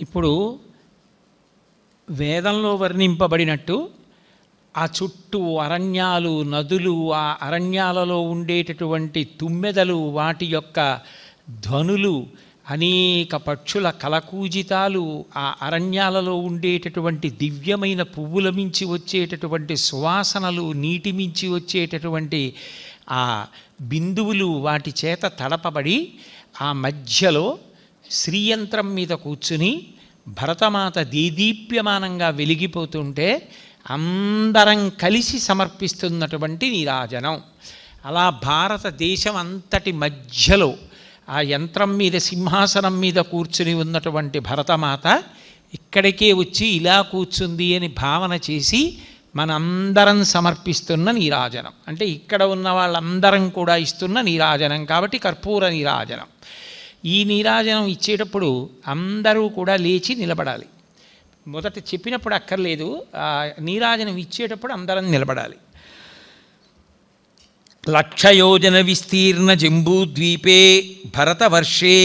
ఇప్పుడు వేదంలో వర్ణింపబడినట్టు ఆ చుట్టూ అరణ్యాలు, నదులు, ఆ అరణ్యాలలో ఉండేటటువంటి తుమ్మెదలు, వాటి యొక్క ధ్వనులు, అనేక పక్షుల కలకూజితాలు, ఆ అరణ్యాలలో ఉండేటటువంటి దివ్యమైన పువ్వుల మించి వచ్చేటటువంటి సువాసనలు, నీటి మించి వచ్చేటటువంటి ఆ బిందువులు వాటి చేత తడపబడి ఆ మధ్యలో శ్రీయంత్రం మీద కూర్చుని భరతమాత దేదీప్యమానంగా వెలిగిపోతుంటే అందరం కలిసి సమర్పిస్తున్నటువంటి నీరాజనం. అలా భారతదేశం అంతటి మధ్యలో ఆ యంత్రం మీద, సింహాసనం మీద కూర్చుని ఉన్నటువంటి భరతమాత ఇక్కడికే వచ్చి ఇలా కూర్చుంది అని భావన చేసి మనందరం సమర్పిస్తున్న నీరాజనం. అంటే ఇక్కడ ఉన్న వాళ్ళందరం కూడా ఇస్తున్న నీరాజనం కాబట్టి కర్పూర నీరాజనం. ఈ నీరాజనం ఇచ్చేటప్పుడు అందరూ కూడా లేచి నిలబడాలి. మొదట చెప్పినప్పుడు అక్కర్లేదు, నీరాజనం ఇచ్చేటప్పుడు అందరం నిలబడాలి. లక్షయోజన విస్తీర్ణ జంబూద్వీపే భరతవర్షే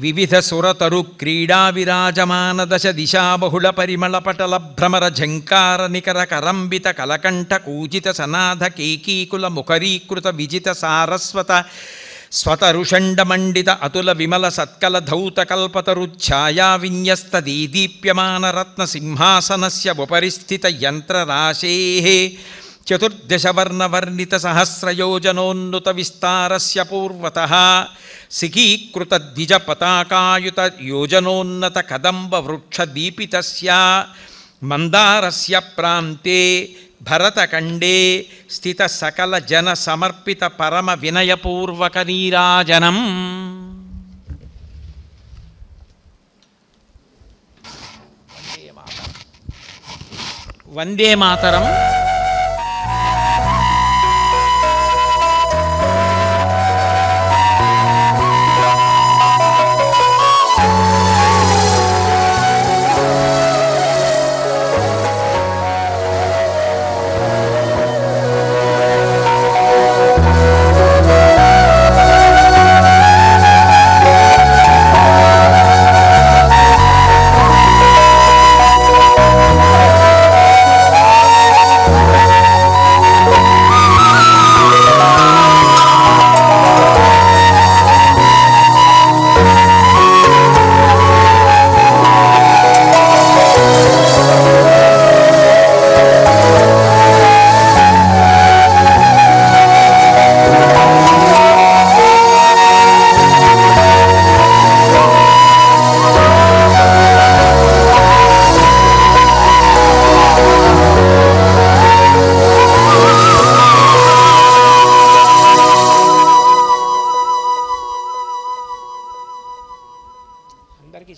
వివిధ సురతరు క్రీడా విరాజమాన దశ దిశా బహుళ పరిమళ పటల భ్రమర ఝంకార నికర కరంబిత కలకంఠ కూజిత సనాథ కేకీకుల ముఖరీకృత విజిత సారస్వత స్వతరుషండమండిత అతుల విమల సత్కల ధౌత కల్పతరుఛాయా విన్యస్త దీదీప్యమాన రత్న సింహాసనస్య ఉపరిస్థిత యంత్రరాశేః చతుర్దశవర్ణవర్ణిత సహస్రయోజనోన్నత విస్తారస్య పూర్వతః సికీకృత ద్విజ పతాకాయుత యోజనోన్నత కదంబ వృక్ష దీపితస్య మందారస్య ప్రాంతే భరతఖండే స్థిత సకల జన సమర్పిత పరమ వినయపూర్వక నీరాజనం. వందే మాతరం.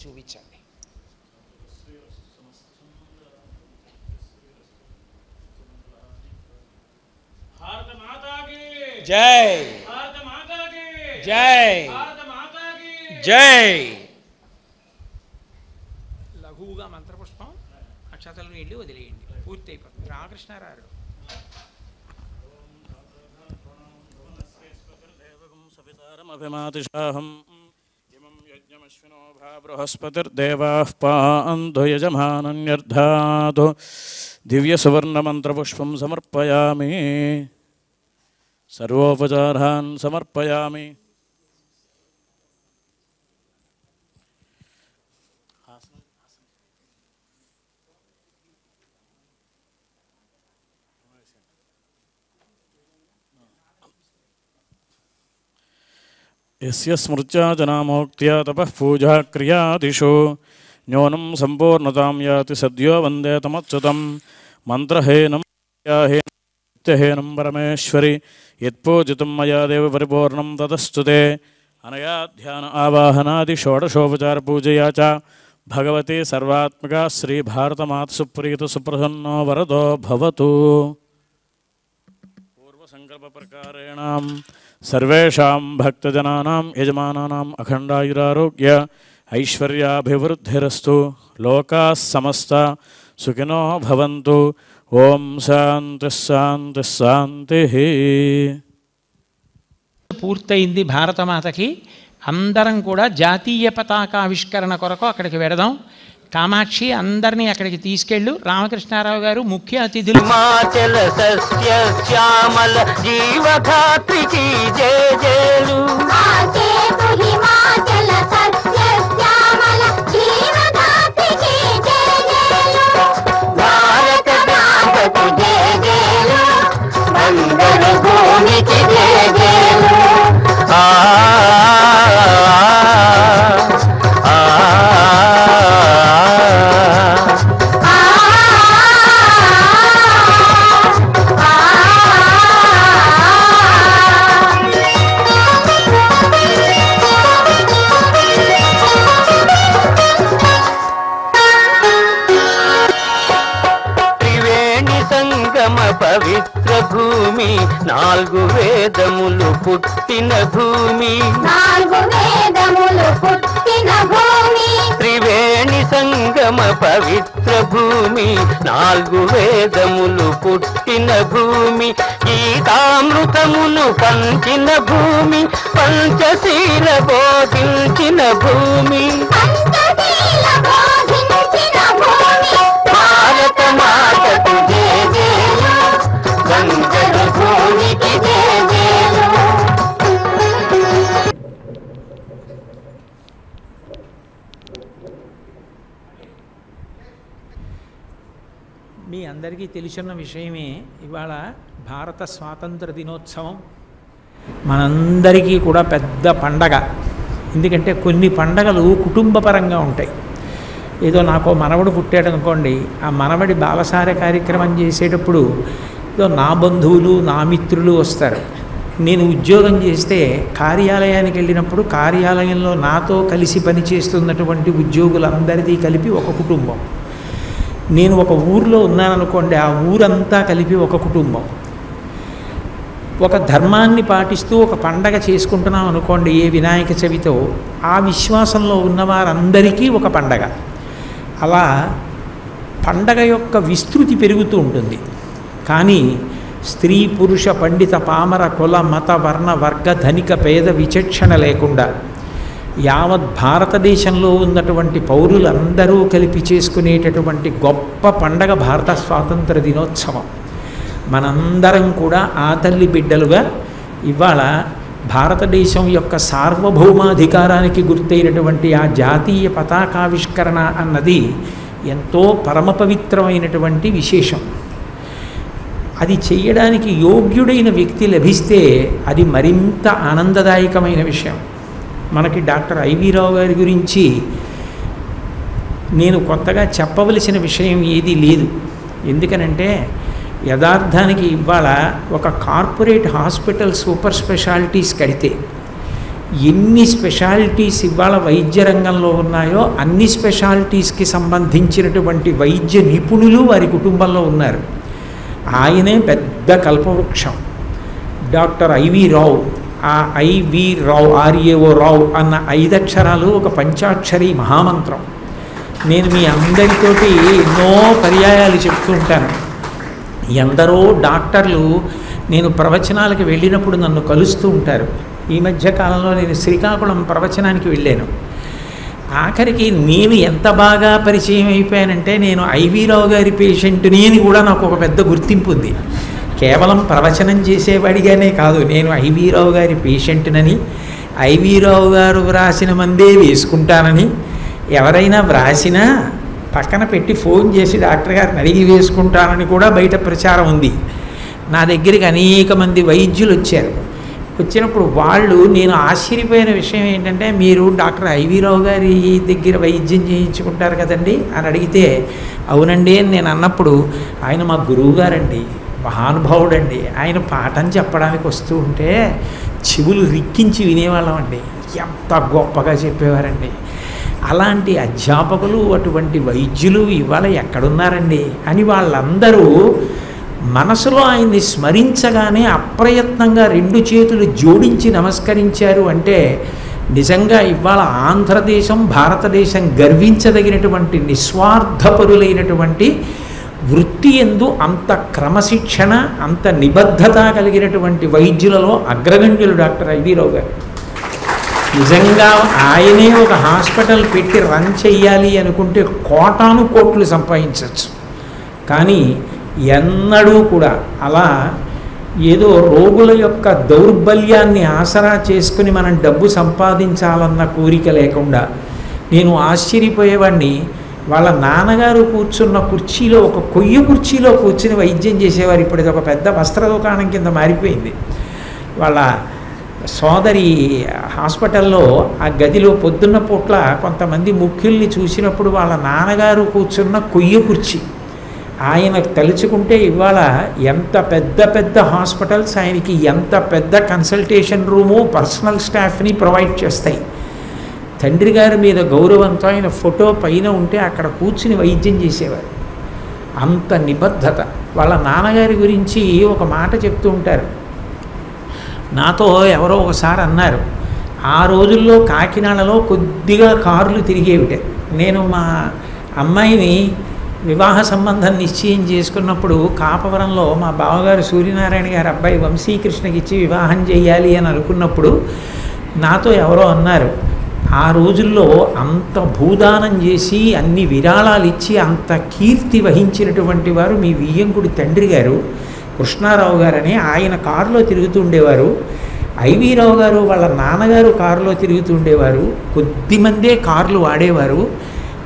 చూపించండి. జై జై జై. లఘువుగా మంత్రపుష్పం అక్షతలను వెళ్ళి వదిలేయండి, పూర్తి అయిపోతుంది. రామకృష్ణారాయుడు
బృహస్పతిర్దేవాః పాంధు యజమానన్యర్థాతు దివ్యసువర్ణమంత్రపుష్పం సమర్పయామి. సర్వోపచారాన్ సమర్పయామి. यस्य स्मृत्या जनामोक्त्या तपः पूजा क्रियादिषु न्यूनं सम्पूर्णतां याति सद्यो वन्दे तमच्युतं मन्त्रहीनं नित्यहीनं परमेश्वरि यत्पूजितं मया देव परिपूर्णं ततस्तु ते अनया ध्यान आवाहनादि षोडशोपचारपूजया च भगवती सर्वात्मका श्रीभारतमाता सुप्रीत सुप्रसन्नो वरदो भवतु। पूर्वसङ्कल्पप्रकारेण सर्वेषां भक्तजनानां यजमानानाम् अखण्डायुरारोग्य ऐश्वर्याभिवृद्धिरस्तु। लोकाः समस्ता सुखिनो भवन्तु। ओम शांति शांति शांति।
పూర్తయింది భారతమాతకి. అందరం కూడా జాతీయ పతాకావిష్కరణ కొరకు అక్కడికి వెడదాం. కామాక్షి అందరినీ అక్కడికి తీసుకెళ్ళు. రామకృష్ణారావు గారు ముఖ్య అతిథులు.
హిమాచల సస్య శ్యామల జీవధాత్రికి జయ జయలు. హిమాచల సస్య శ్యామల జీవధాత్రికి జయ జయలు. భారత మాతకు జయ జయలు. మంగళ భూమికి జయ జయలు. పవిత్ర భూమి నాలుగు వేదములు పుట్టిన భూమి. నాలుగు వేదములు పుట్టిన భూమి. త్రివేణి సంగమ పవిత్ర భూమి నాలుగు వేదములు పుట్టిన భూమి. గీతామృతమును పంచిన భూమి. పంచశీల బోధించిన భూమి. భారత మాతకు జయ జయలు. గంగడ భూమికి జయ జయలు.
మీ అందరికీ తెలిసిన విషయమే, ఇవాళ భారత స్వాతంత్ర దినోత్సవం మనందరికీ కూడా పెద్ద పండగ. ఎందుకంటే కొన్ని పండగలు కుటుంబపరంగా ఉంటాయి. ఏదో నాకు మనవడు పుట్టాడు అనుకోండి, ఆ మనవడి బాలసార కార్యక్రమం చేసేటప్పుడు ఏదో నా బంధువులు నా మిత్రులు వస్తారు. నేను ఉద్యోగం చేస్తే కార్యాలయానికి వెళ్ళినప్పుడు కార్యాలయంలో నాతో కలిసి పనిచేస్తున్నటువంటి ఉద్యోగులందరిది కలిపి ఒక కుటుంబం. నేను ఒక ఊరిలో ఉన్నాననుకోండి, ఆ ఊరంతా కలిపి ఒక కుటుంబం. ఒక ధర్మాన్ని పాటిస్తూ ఒక పండగ చేసుకుంటున్నాం అనుకోండి, ఏ వినాయక చవితో, ఆ విశ్వాసంలో ఉన్నవారందరికీ ఒక పండగ. అలా పండగ యొక్క విస్తృతి పెరుగుతూ ఉంటుంది. కానీ స్త్రీ పురుష పండిత పామర కుల మత వర్ణ వర్గ ధనిక పేద విచక్షణ లేకుండా యావత్ భారతదేశంలో ఉన్నటువంటి పౌరులందరూ కలిపి చేసుకునేటటువంటి గొప్ప పండగ భారత స్వాతంత్ర దినోత్సవం. మనందరం కూడా ఆ తల్లి బిడ్డలుగా ఇవాళ భారతదేశం యొక్క సార్వభౌమాధికారానికి గుర్తైనటువంటి ఆ జాతీయ పతాకావిష్కరణ అన్నది ఎంతో పరమ పవిత్రమైనటువంటి విశేషం. అది చేయడానికి యోగ్యుడైన వ్యక్తి లభిస్తే అది మరింత ఆనందదాయకమైన విషయం. మనకి డాక్టర్ ఐవి రావు గారి గురించి నేను కొత్తగా చెప్పవలసిన విషయం ఏదీ లేదు. ఎందుకనంటే యథార్థానికి ఇవాళ ఒక కార్పొరేట్ హాస్పిటల్ సూపర్ స్పెషాలిటీస్ కడితే ఎన్ని స్పెషాలిటీస్ ఇవాళ వైద్య రంగంలో ఉన్నాయో అన్ని స్పెషాలిటీస్కి సంబంధించినటువంటి వైద్య నిపుణులు వారి కుటుంబంలో ఉన్నారు. ఆయనే పెద్ద కల్పవృక్షం డాక్టర్ ఐవి రావు. ఆ ఐవి రావు, ఆర్ఏఓ రావు అన్న 5 అక్షరాలు ఒక పంచాక్షరి మహామంత్రం. నేను మీ అందరితోటి ఎన్నో పర్యాయాలు చెప్తూ ఉంటాను. ఎందరో డాక్టర్లు నేను ప్రవచనాలకు వెళ్ళినప్పుడు నన్ను కలుస్తూ ఉంటారు. ఈ మధ్య కాలంలో నేను శ్రీకాకుళం ప్రవచనానికి వెళ్ళాను. ఆఖరికి నేను ఎంత బాగా పరిచయం అయిపోయానంటే నేను ఐవి రావు గారి పేషెంట్ని అని కూడా నాకు ఒక పెద్ద గుర్తింపు ఉంది. కేవలం ప్రవచనం చేసేవాడిగానే కాదు, నేను ఐవి రావు గారి పేషెంట్నని, ఐవి రావు గారు వ్రాసిన మందే వేసుకుంటానని, ఎవరైనా వ్రాసినా పక్కన పెట్టి ఫోన్ చేసి డాక్టర్ గారిని అడిగి వేసుకుంటానని కూడా బయట ప్రచారం ఉంది. నా దగ్గరికి అనేక మంది వైద్యులు వచ్చారు. వచ్చినప్పుడు నేను ఆశ్చర్యపోయిన విషయం ఏంటంటే, మీరు డాక్టర్ ఐవి రావు గారి దగ్గర వైద్యం చేయించుకుంటారు కదండి అని అడిగితే, అవునండి అని నేను అన్నప్పుడు, ఆయన మా గురువు గారండి, మహానుభావుడండి, ఆయన పాఠం చెప్పడానికి వస్తూ ఉంటే చెవులు రిక్కించి వినేవాళ్ళం అండి, ఎంత గొప్పగా చెప్పేవారండి. అలాంటి అధ్యాపకులు, అటువంటి వైద్యులు ఇవాళ ఎక్కడున్నారండి అని వాళ్ళందరూ మనసులో ఆయన్ని స్మరించగానే అప్రయత్నంగా 2 చేతులు జోడించి నమస్కరించారు అంటే నిజంగా ఇవాళ ఆంధ్రదేశం, భారతదేశం గర్వించదగినటువంటి నిస్వార్థపరులైనటువంటి వృత్తి యందు అంత క్రమశిక్షణ, అంత నిబద్ధత కలిగినటువంటి వైద్యులలో అగ్రగణ్యులు డాక్టర్ ఐవి రావు గారు. నిజంగా ఆయనే ఒక హాస్పిటల్ పెట్టి రన్ చెయ్యాలి అనుకుంటే కోటాను కోట్లు సంపాదించవచ్చు. కానీ ఎన్నడూ కూడా అలా ఏదో రోగుల యొక్క దౌర్బల్యాన్ని ఆసరా చేసుకుని మనం డబ్బు సంపాదించాలన్న కోరిక లేకుండా, నేను ఆశ్చర్యపోయేవాడిని, వాళ్ళ నాన్నగారు కూర్చున్న కుర్చీలో, ఒక కొయ్య కుర్చీలో కూర్చుని వైద్యం చేసేవారు. ఇప్పుడు ఇది ఒక పెద్ద వస్త్ర దుకాణం కింద మారిపోయింది. వాళ్ళ సోదరి హాస్పిటల్లో ఆ గదిలో పొద్దున్న పూట్ల కొంతమంది ముఖ్యుల్ని చూసినప్పుడు వాళ్ళ నాన్నగారు కూర్చున్న కొయ్య కుర్చీ ఆయన తలుచుకుంటే ఇవాళ ఎంత పెద్ద పెద్ద హాస్పిటల్స్ ఆయనకి ఎంత పెద్ద కన్సల్టేషన్ రూము, పర్సనల్ స్టాఫ్ని ప్రొవైడ్ చేస్తాయి. తండ్రి గారి మీద గౌరవంతో ఆయన ఫోటో పైన ఉంటే అక్కడ కూర్చుని వైద్యం చేసేవారు. అంత నిబద్ధత. వాళ్ళ నాన్నగారి గురించి ఒక మాట చెప్తూ ఉంటారు. నాతో ఎవరో ఒకసారి అన్నారు, ఆ రోజుల్లో కాకినాడలో కొద్దిగా కార్లు తిరిగేవిటే. నేను మా అమ్మాయిని వివాహ సంబంధం నిశ్చయం చేసుకున్నప్పుడు కాపవరంలో మా బావగారు సూర్యనారాయణ గారి అబ్బాయి వంశీకృష్ణకి ఇచ్చి వివాహం చేయాలి అని అనుకున్నప్పుడు నాతో ఎవరో అన్నారు, ఆ రోజుల్లో అంత భూదానం చేసి అన్ని విరాళాలు ఇచ్చి అంత కీర్తి వహించినటువంటి వారు మీ వియ్యంకుడి తండ్రి గారు కృష్ణారావు గారని. ఆయన కారులో తిరుగుతూ ఉండేవారు. ఐవి రావు గారు వాళ్ళ నాన్నగారు కారులో తిరుగుతూ ఉండేవారు. కొద్దిమందే కార్లు వాడేవారు.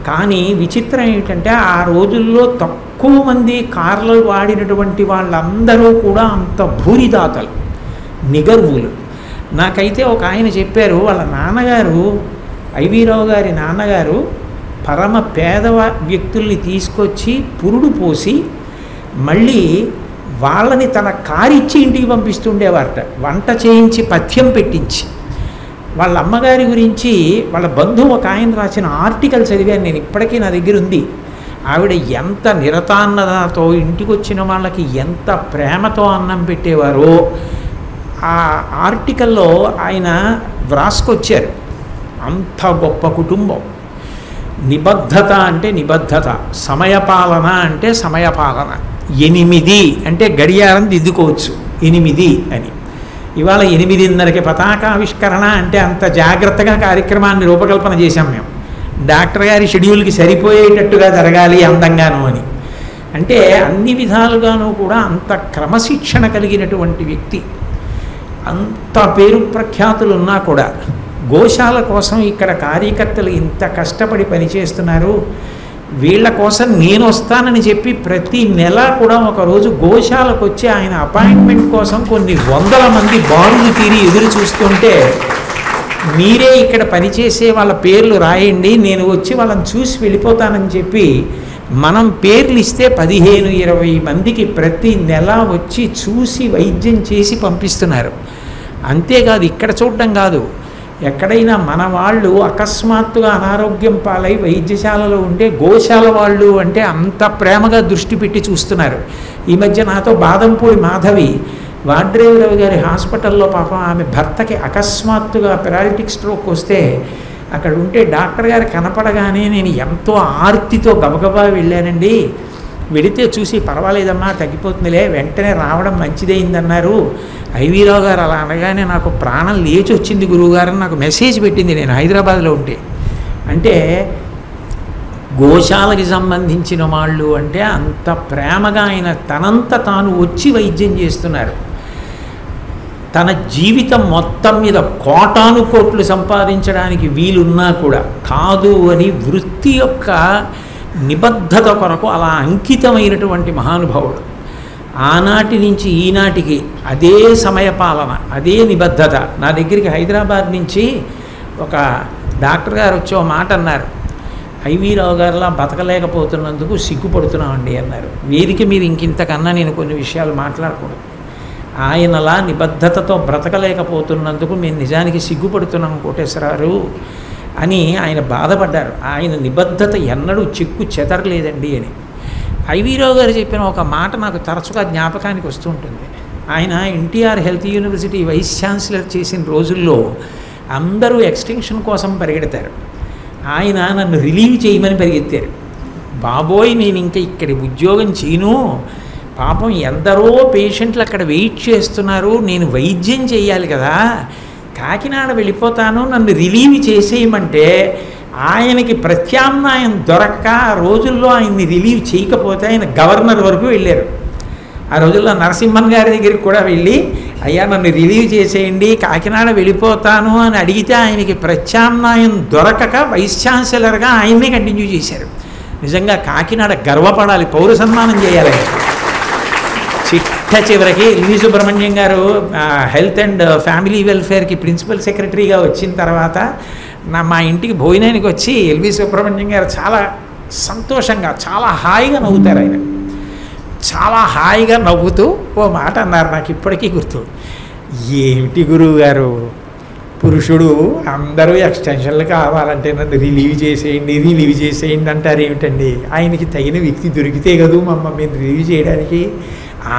కానీ విచిత్రం ఏమిటంటే ఆ రోజుల్లో తక్కువ మంది కార్లు వాడినటువంటి వాళ్ళందరూ కూడా అంత భూరిదాతలు, నిగర్వులు. నాకైతే ఒక ఆయన చెప్పారు, వాళ్ళ నాన్నగారు ఐవి రావు గారి నాన్నగారు పరమ పేద వ్యక్తుల్ని తీసుకొచ్చి పురుడు పోసి మళ్ళీ వాళ్ళని తన కారిచ్చి ఇంటికి పంపిస్తుండేవారట, వంట చేయించి పథ్యం పెట్టించి. వాళ్ళ అమ్మగారి గురించి వాళ్ళ బంధువు ఒక ఆయన రాసిన ఆర్టికల్ చదివాను నేను, ఇప్పటికీ నా దగ్గర ఉంది. ఆవిడ ఎంత నిరతాన్నతతో ఇంటికి వచ్చిన వాళ్ళకి ఎంత ప్రేమతో అన్నం పెట్టేవారో ఆ ఆర్టికల్లో ఆయన వ్రాసుకొచ్చారు. అంత గొప్ప కుటుంబం. నిబద్ధత అంటే నిబద్ధత, సమయపాలన అంటే సమయపాలన. 8 అంటే గడియారం దిద్దుకోవచ్చు 8 అని. ఇవాళ 8:30కి పతాకావిష్కరణ అంటే అంత జాగ్రత్తగా కార్యక్రమాన్ని రూపకల్పన చేశాం మేము. డాక్టర్ గారి షెడ్యూల్కి సరిపోయేటట్టుగా జరగాలి అందంగాను అని. అంటే అన్ని విధాలుగాను కూడా అంత క్రమశిక్షణ కలిగినటువంటి వ్యక్తి. అంత పేరు ప్రఖ్యాతులు ఉన్నా కూడా గోశాల కోసం ఇక్కడ కార్యకర్తలు ఇంత కష్టపడి పనిచేస్తున్నారు. వీళ్ళ కోసం నేను వస్తానని చెప్పి ప్రతి నెల కూడా ఒకరోజు గోశాలకు వచ్చి ఆయన అపాయింట్మెంట్ కోసం కొన్ని 100 మంది బారులు తీరి ఎదురు చూస్తుంటే, మీరే ఇక్కడ పనిచేసే వాళ్ళ పేర్లు రాయండి, నేను వచ్చి వాళ్ళని చూసి వెళ్ళిపోతానని చెప్పి మనం పేర్లు ఇస్తే 15-20 మందికి ప్రతి నెల వచ్చి చూసి వైద్యం చేసి పంపిస్తున్నారు. అంతేకాదు ఇక్కడ చూడడం కాదు, ఎక్కడైనా మన వాళ్ళు అకస్మాత్తుగా అనారోగ్యం పాలై వైద్యశాలలో ఉంటే గోశాల వాళ్ళు అంటే అంత ప్రేమగా దృష్టి పెట్టి చూస్తున్నారు. ఈ మధ్య నాతో బాదంపూడి మాధవి వాడ్రేవరావు గారి హాస్పిటల్లో పాపం ఆమె భర్తకి అకస్మాత్తుగా పెరాలిటిక్ స్ట్రోక్ వస్తే అక్కడ ఉంటే డాక్టర్ గారు కనపడగానే నేను ఎంతో ఆర్తితో గబగబా వెళ్ళానండి. వెడితే చూసి పర్వాలేదమ్మా తగ్గిపోతుందిలే, వెంటనే రావడం మంచిదైందన్నారు. ఐవి రావు గారు అలా అనగానే నాకు ప్రాణం లేచి వచ్చింది గురువుగారని నాకు మెసేజ్ పెట్టింది నేను హైదరాబాద్లో ఉంటే. అంటే గోశాలకి సంబంధించిన వాళ్ళు అంటే అంత ప్రేమగా ఆయన తనంత తాను వచ్చి వైద్యం చేస్తున్నారు. తన జీవితం మొత్తం మీద కోటాను కోట్లు సంపాదించడానికి వీలున్నా కూడా కాదు అని వృత్తి యొక్క నిబద్ధత కొరకు అలా అంకితమైనటువంటి మహానుభావుడు. ఆనాటి నుంచి ఈనాటికి అదే సమయపాలన, అదే నిబద్ధత. నా దగ్గరికి హైదరాబాద్ నుంచి ఒక డాక్టర్ గారు వచ్చి ఒక మాట అన్నారు, ఐవి రావు గారిలా బతకలేకపోతున్నందుకు సిగ్గుపడుతున్నామండి అన్నారు. వేదిక మీద ఇంకింతకన్నా నేను కొన్ని విషయాలు మాట్లాడకూడదు. ఆయనలా నిబద్ధతతో బ్రతకలేకపోతున్నందుకు మేము నిజానికి సిగ్గుపడుతున్నాం కోటేశ్వరరావు అని ఆయన బాధపడ్డారు. ఆయన నిబద్ధత ఎన్నడూ చెక్కు చెదరలేదండి అని. ఐవి రావు గారు చెప్పిన ఒక మాట నాకు తరచుగా జ్ఞాపకానికి వస్తూ ఉంటుంది. ఆయన NTR health university vice chancellor చేసిన రోజుల్లో అందరూ ఎక్స్టెన్షన్ కోసం పరిగెడతారు. ఆయన నన్ను రిలీవ్ చేయమని పరిగెత్తారు. బాబోయ్, నేను ఇంకా ఇక్కడ ఉద్యోగం చేయను, పాపం ఎందరో పేషెంట్లు అక్కడ వెయిట్ చేస్తున్నారు, నేను వైద్యం చేయాలి కదా, కాకినాడ వెళ్ళిపోతాను, నన్ను రిలీవ్ చేసేయమంటే ఆయనకి ప్రత్యామ్నాయం దొరక్క ఆ రోజుల్లో ఆయన్ని రిలీవ్ చేయకపోతే ఆయన గవర్నర్ వరకు వెళ్ళారు. ఆ రోజుల్లో నరసింహన్ గారి దగ్గరికి కూడా వెళ్ళి, అయ్యా నన్ను రిలీవ్ చేసేయండి, కాకినాడ వెళ్ళిపోతాను అని అడిగితే ఆయనకి ప్రత్యామ్నాయం దొరకక వైస్ ఛాన్సలర్గా ఆయన్నే కంటిన్యూ చేశారు. నిజంగా కాకినాడ గర్వపడాలి, పౌర సన్మానం చేయాలి. చిట్ట చివరికి ఎల్వి సుబ్రహ్మణ్యం గారు హెల్త్ అండ్ ఫ్యామిలీ వెల్ఫేర్కి ప్రిన్సిపల్ సెక్రటరీగా వచ్చిన తర్వాత మా ఇంటికి భోజనానికి వచ్చి ఎల్వి సుబ్రహ్మణ్యం గారు చాలా సంతోషంగా, చాలా హాయిగా నవ్వుతారు. ఆయన చాలా హాయిగా నవ్వుతూ ఓ మాట అన్నారు, నాకు ఇప్పటికీ గుర్తు. ఏమిటి గురువు గారు, పురుషుడు అందరూ ఎక్స్టెన్షన్లు కావాలంటే నన్ను రిలీవ్ చేసేయండి అంటారు ఏమిటండి? ఆయనకి తగిన వ్యక్తి దొరికితే కదూ మమ్మల్ని రిలీవ్ చేయడానికి.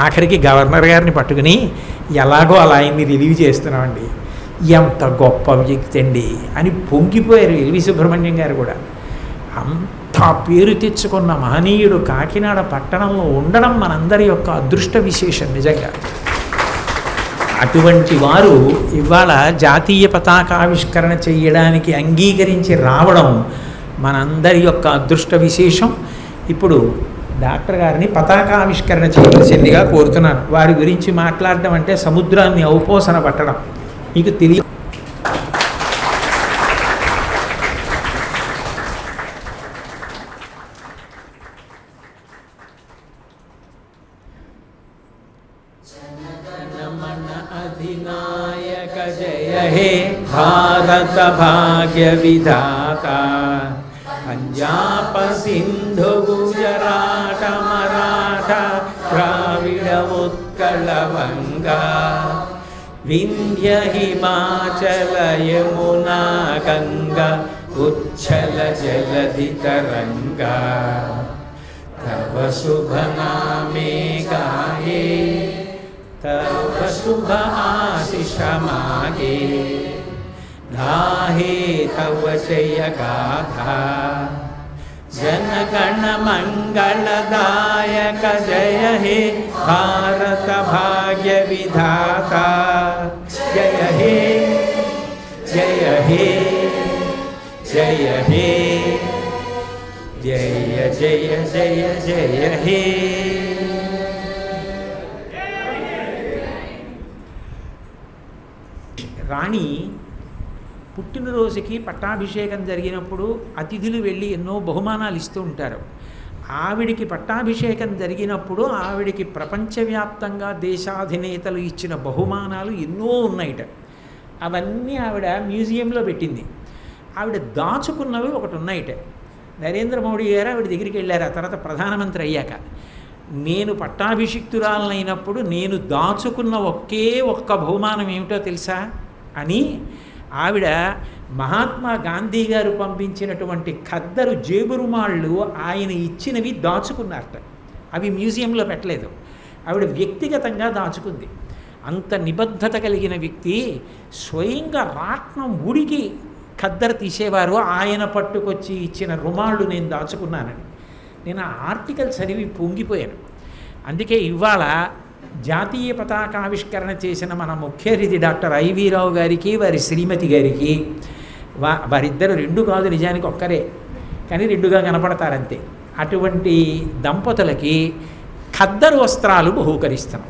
ఆఖరికి గవర్నర్ గారిని పట్టుకుని ఎలాగో అలా ఆయన్ని రిలీవ్ చేస్తున్నామండి. ఎంత గొప్ప వ్యక్తి అండి అని పొంగిపోయారు ఎల్వి సుబ్రహ్మణ్యం గారు కూడా. అంత పేరు తెచ్చుకున్న మహనీయుడు కాకినాడ పట్టణంలో ఉండడం మనందరి యొక్క అదృష్ట విశేషం నిజంగా. అటువంటి వారు ఇవాళ జాతీయ పతాకావిష్కరణ చేయడానికి అంగీకరించి రావడం మనందరి యొక్క అదృష్ట విశేషం. ఇప్పుడు డాక్టర్ గారిని పతాకావిష్కరణ చేయవలసిందిగా కోరుతున్నాను. వారి గురించి మాట్లాడడం అంటే సముద్రాన్ని ఔపోసన పట్టడం, మీకు తెలియ. అధినాయక జయ హే భారత భాగ్య విధాత, పంజాబ సింధు గుజరాట మరాఠ ద్రావిడ ఉత్కళ వంగా వింధ్య హిమాచల యమునా గంగా ఉచ్ఛల జలధి తరంగా, తవ శుభ నామే గాయే తవ శుభ ఆశిష మాగే, గాహే తవ జయ గాథా, जनगण मंगलदायक जय हे भारत भाग्य विधाता, जय हे जय हे जय हे जय जय जय जय हे। రాణి పుట్టినరోజుకి పట్టాభిషేకం జరిగినప్పుడు అతిథులు వెళ్ళి ఎన్నో బహుమానాలు ఇస్తూ ఉంటారు. ఆవిడికి పట్టాభిషేకం జరిగినప్పుడు ఆవిడికి ప్రపంచవ్యాప్తంగా దేశాధినేతలు ఇచ్చిన బహుమానాలు ఎన్నో ఉన్నాయిట. అవన్నీ ఆవిడ మ్యూజియంలో పెట్టింది. ఆవిడ దాచుకున్నవి ఒకటి ఉన్నాయిట. నరేంద్ర మోడీ గారు ఆవిడ దగ్గరికి వెళ్ళారు. ఆ తర్వాత ప్రధానమంత్రి అయ్యాక, నేను పట్టాభిషిక్తురాలనైనప్పుడు నేను దాచుకున్న ఒకే ఒక్క బహుమానం ఏమిటో తెలుసా అని ఆవిడ మహాత్మా గాంధీ గారు పంపించినటువంటి ఖద్దరు జేబురుమాళ్ళు ఆయన ఇచ్చినవి దాచుకున్నారట. అవి మ్యూజియంలో పెట్టలేదు, ఆవిడ వ్యక్తిగతంగా దాచుకుంది. అంత నిబద్ధత కలిగిన వ్యక్తి. స్వయంగా రాట్నం ఉడికి ఖద్దరు తీసేవారు, ఆయన పట్టుకొచ్చి ఇచ్చిన రుమాళ్ళు నేను దాచుకున్నానని. నేను ఆ ఆర్టికల్ చదివి పొంగిపోయాను. అందుకే ఇవాళ జాతీయ పతాకావిష్కరణ చేసిన మన ముఖ్య అతిథి డాక్టర్ ఐవి రావు గారికి, వారి శ్రీమతి గారికి, వారిద్దరు రెండు కాదు, నిజానికి ఒక్కరే, కానీ రెండుగా కనపడతారంతే. అటువంటి దంపతులకి ఖద్దరు వస్త్రాలు బహూకరిస్తున్నాం.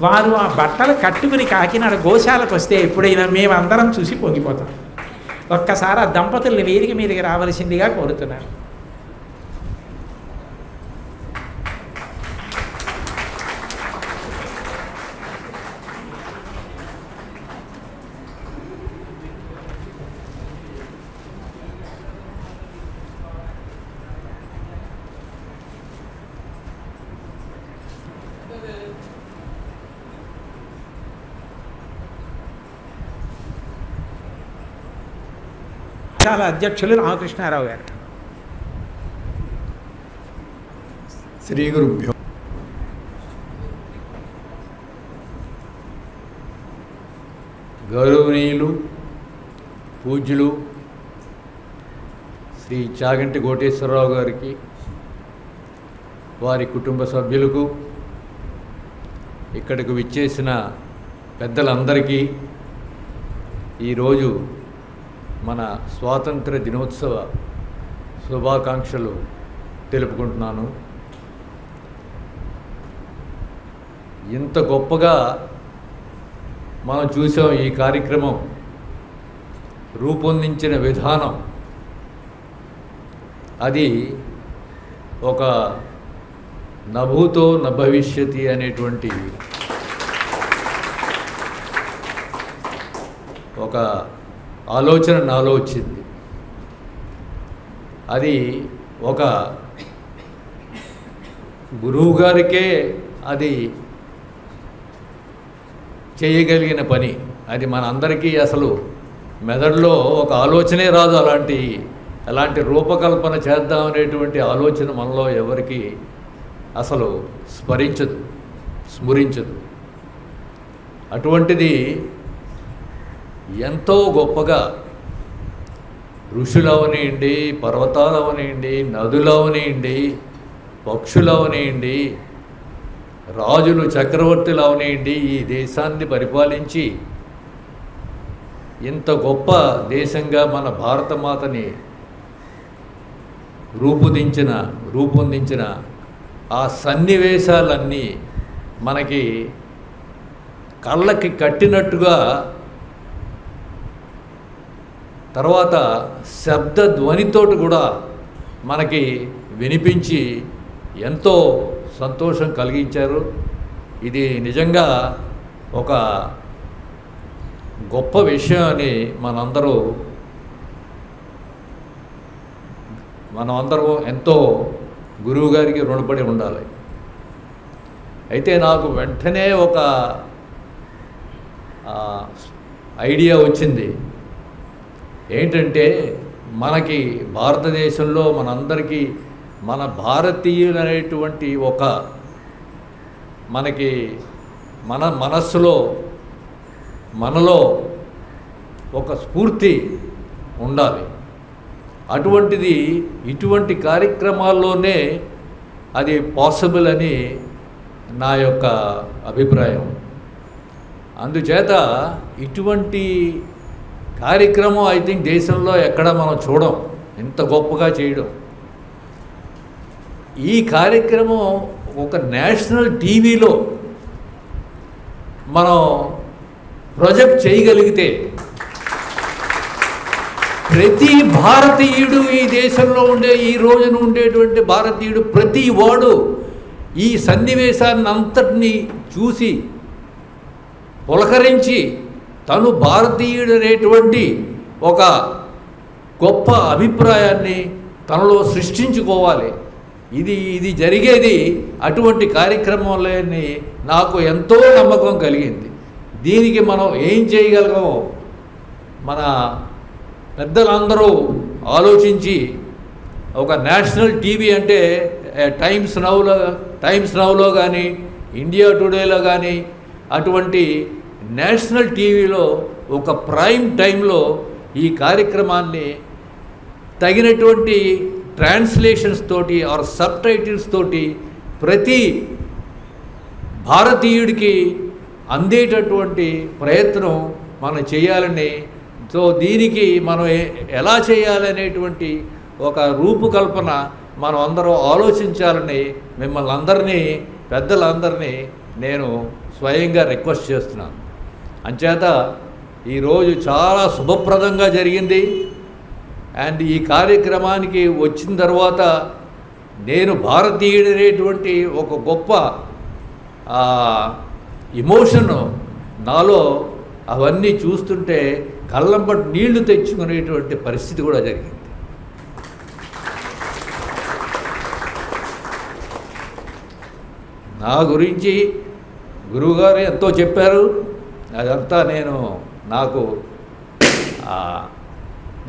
వారు ఆ బట్టలు కట్టుకుని కాకినాడ గోశాలకు వస్తే ఎప్పుడైనా మేమందరం చూసి పొంగిపోతాం. ఒక్కసారి ఆ దంపతుల్ని వేదిక మీదకి రావలసిందిగా కోరుతున్నాను. చాలా అధ్యక్షులు రామకృష్ణారావు గారు.
శ్రీ గురుభ్యో. గౌరవనీయులు పూజ్యులు శ్రీ చాగంటి కోటేశ్వరరావు గారికి, వారి కుటుంబ సభ్యులకు, ఇక్కడికి విచ్చేసిన పెద్దలందరికీ ఈరోజు మన స్వాతంత్ర దినోత్సవ శుభాకాంక్షలు తెలుపుకుంటున్నాను. ఇంత గొప్పగా మనం చూసాం. ఈ కార్యక్రమం రూపొందించిన విధానం అది ఒక నభూతో నభవిష్యతి అనేటువంటి ఒక ఆలోచన నాలో వచ్చింది. అది ఒక గురువు గారికే అది చేయగలిగిన పని. అది మన అందరికీ అసలు మెదడులో ఒక ఆలోచనే రాదు. అలాంటి రూపకల్పన చేద్దామనేటువంటి ఆలోచన మనలో ఎవరికి అసలు స్మరించదు. అటువంటిది ఎంతో గొప్పగా ఋషులవనియండి, పర్వతాలవనియండి, నదులవనియండి, పక్షులవనియండి, రాజులు చక్రవర్తులు అవనియండి, ఈ దేశాన్ని పరిపాలించి ఇంత గొప్ప దేశంగా మన భారతమాతని రూపొందించిన ఆ సన్నివేశాలన్నీ మనకి కళ్ళకి కట్టినట్టుగా, తర్వాత శబ్ద ధ్వనితోటి కూడా మనకి వినిపించి ఎంతో సంతోషం కలిగించారు. ఇది నిజంగా ఒక గొప్ప విషయం అని మనమందరం ఎంతో గురువుగారికి రుణపడి ఉండాలి. అయితే నాకు వెంటనే ఒక ఐడియా వచ్చింది. ఏంటంటే మనకి భారతదేశంలో మనందరికీ మన భారతీయులనేటువంటి మనకి మన మనస్సులో మనలో ఒక స్ఫూర్తి ఉండాలి. అటువంటిది ఇటువంటి కార్యక్రమాల్లోనే అది పాసిబుల్ అని నా యొక్క అభిప్రాయం. అందుచేత ఇటువంటి కార్యక్రమం ఐ థింక్ దేశంలో ఎక్కడ మనం చూడం, ఇంత గొప్పగా చేయడం. ఈ కార్యక్రమం ఒక నేషనల్ టీవీలో మనం ప్రొజెక్ట్ చేయగలిగితే ప్రతి భారతీయుడు, ఈ దేశంలో ఈ రోజున ఉండేటువంటి భారతీయుడు ప్రతి వాడు ఈ సన్నివేశాన్ని అంతటినీ చూసి పులకరించి తను భారతీయుడు అనేటువంటి ఒక గొప్ప అభిప్రాయాన్ని తనలో సృష్టించుకోవాలి. ఇది జరిగేది అటువంటి కార్యక్రమంలోని నాకు ఎంతో నమ్మకం కలిగింది. దీనికి మనం ఏం చేయగలమో మన పెద్దలందరూ ఆలోచించి ఒక నేషనల్ టీవీ అంటే టైమ్స్ నౌలో కానీ, ఇండియా టుడేలో కానీ అటువంటి నేషనల్ టీవీలో ఒక ప్రైమ్ టైంలో ఈ కార్యక్రమాన్ని తగినటువంటి ట్రాన్స్లేషన్స్ తోటి ఆర్ సబ్ టైటిల్స్ తోటి ప్రతి భారతీయుడికి అందేటటువంటి ప్రయత్నం మనం చేయాలని, సో దీనికి మనం ఎలా చేయాలనేటువంటి ఒక రూపకల్పన మనం అందరం ఆలోచించాలని మిమ్మల్ని అందరినీ, పెద్దలందరినీ నేను స్వయంగా రిక్వెస్ట్ చేస్తున్నాను. అంచేత ఈరోజు చాలా శుభప్రదంగా జరిగింది. అండ్ ఈ కార్యక్రమానికి వచ్చిన తర్వాత నేను భారతీయుడనేటువంటి ఒక గొప్ప ఎమోషన్ నాలో అవన్నీ చూస్తుంటే కళ్ళంబటి నీళ్లు తెచ్చుకునేటువంటి పరిస్థితి కూడా జరిగింది. నా గురించి గురువుగారు ఎంతో చెప్పారు. అదంతా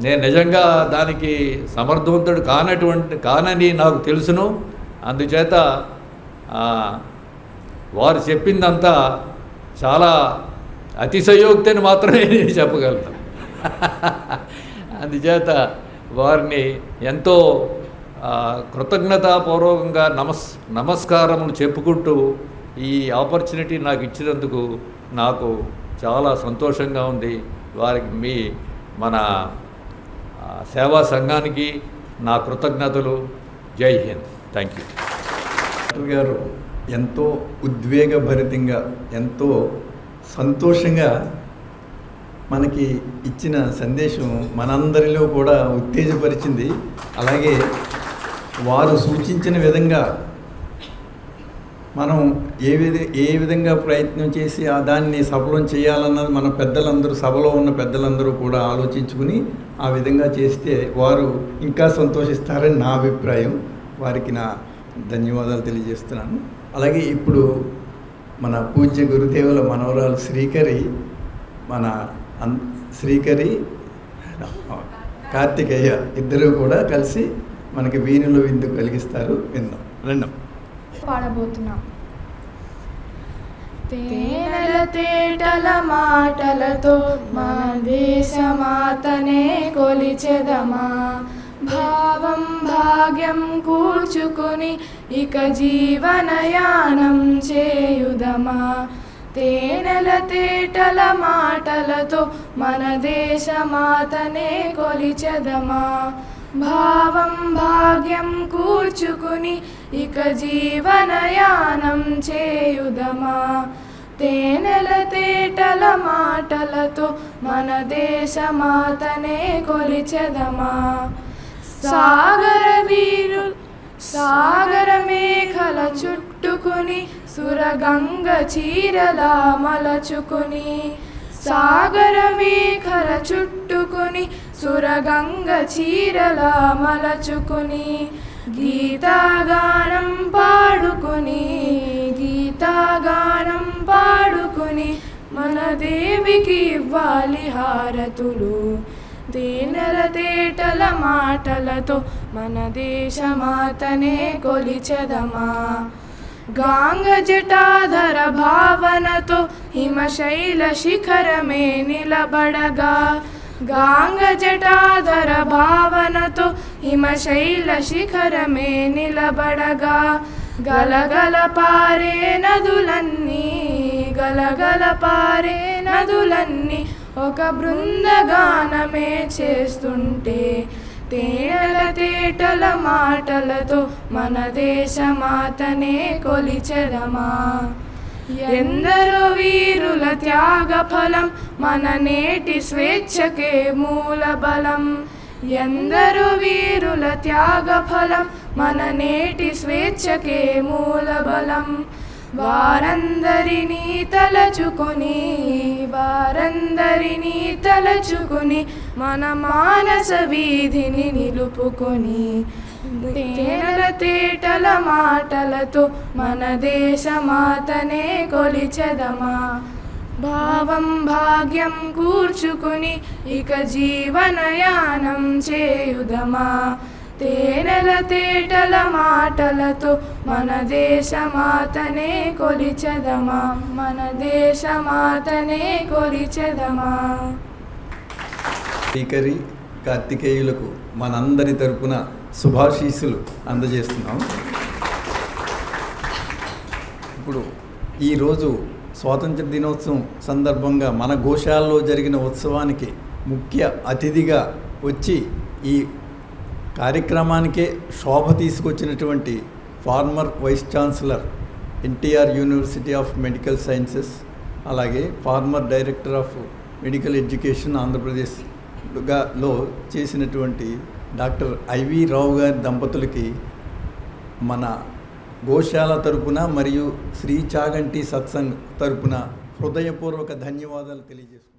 నేను నిజంగా దానికి సమర్థవంతుడు కానని నాకు తెలుసును. అందుచేత వారు చెప్పిందంతా చాలా అతిశయోక్తి అని మాత్రమే నేను చెప్పగలను. అందుచేత వారిని ఎంతో కృతజ్ఞతాపూర్వకంగా నమస్కారములు చెప్పుకుంటూ ఈ ఆపర్చునిటీ నాకు ఇచ్చినందుకు నాకు చాలా సంతోషంగా ఉంది. వారికి మన సేవా సంఘానికి నా కృతజ్ఞతలు. జై హింద్. Thank you.
డాక్టర్ గారు ఎంతో ఉద్వేగభరితంగా ఎంతో సంతోషంగా మనకి ఇచ్చిన సందేశం మనందరిలో కూడా ఉత్తేజపరిచింది. అలాగే వారు సూచించిన విధంగా మనం ఏ విధంగా ప్రయత్నం చేసి దాన్ని సఫలం చేయాలన్నది మన పెద్దలందరూ, సభలో ఉన్న పెద్దలందరూ కూడా ఆలోచించుకుని ఆ విధంగా చేస్తే వారు ఇంకా సంతోషిస్తారని నా అభిప్రాయం. వారికి నా ధన్యవాదాలు తెలియజేస్తున్నాను. అలాగే ఇప్పుడు మన పూజ్య గురుదేవుల మనవరాలు శ్రీకరి కార్తికేయ ఇద్దరు కూడా కలిసి మనకి వీణుల విందు కలిగిస్తారు. విందాం.
పాడబోతున్నాం. తేనెల తేటల మాటలతో మన దేశమాతనే కొలిచెదమా, భావం భాగ్యం కూర్చుకుని ఇక జీవనయానం చేయుదమా. తేనెల తేటల మాటలతో మన దేశమాతనే కొలిచెదమా, భావం భాగ్యం కూర్చుకుని ఇక జీవనయానం చేయుదమా. తేనెల తేటల మాటలతో మన దేశమాతనే కొలిచెదమా. సాగర మేఘల చుట్టుకుని సురగంగ చీరలా మలచుకుని, సాగర మేఘల చుట్టుకుని సురగంగ చీరలా మలచుకుని, గీతాగానం పాడుకుని మన దేవికి ఇవ్వాలి హారతులు. తేనెల తేటల మాటలతో మన దేశమాతనే కొలిచెదమా. గాంగ జటాధర భావనతో హిమశైల శిఖరమే నిలబడగా, గాంగ జటాధర భావనతో హిమశైల శిఖరమే నిలబడగా, గలగల పారే నదులన్నీ ఒక బృందగానమే చేస్తుంటే, తేనెల తేటల మాటలతో మన దేశమాతనే కొలిచెదమా. ఎందరో వీరుల త్యాగ ఫలం మన నేటి స్వేచ్ఛకే మూల బలం. ఎందరో వీరుల త్యాగ ఫలం మన నేటి స్వేచ్ఛకే మూల బలం. వారందరినీ తలచుకుని మన మానస వీధిని నిలుపుకొని, తేనెల తేటల మాటలతో మన దేశమాతనే కొలిచెదమా. భావం భాగ్యం కూర్చుకుని ఇక జీవనయానం చేయుదమా. తేనెల తేటల మాటలతో మన దేశమాతనే కొలిచెదమా, మన దేశమాతనే కొలిచెదమా.
శ్రీకరి కార్తికేయులకు మనందరి తరపున శుభాశీస్సులు అందజేస్తున్నాం. ఇప్పుడు ఈరోజు స్వాతంత్ర దినోత్సవం సందర్భంగా మన గోశాలలో జరిగిన ఉత్సవానికి ముఖ్య అతిథిగా వచ్చి ఈ కార్యక్రమానికే శోభ తీసుకొచ్చినటువంటి former vice chancellor NTR university of medical sciences, అలాగే former director of medical education ఆంధ్రప్రదేశ్లో చేసినటువంటి డాక్టర్ ఐవి రావు గారి దంపతులకి మన గోశాల తరపున మరియు శ్రీ చాగంటి సత్సంగ్ తరపున హృదయపూర్వక ధన్యవాదాలు తెలియజేస్తున్నాను.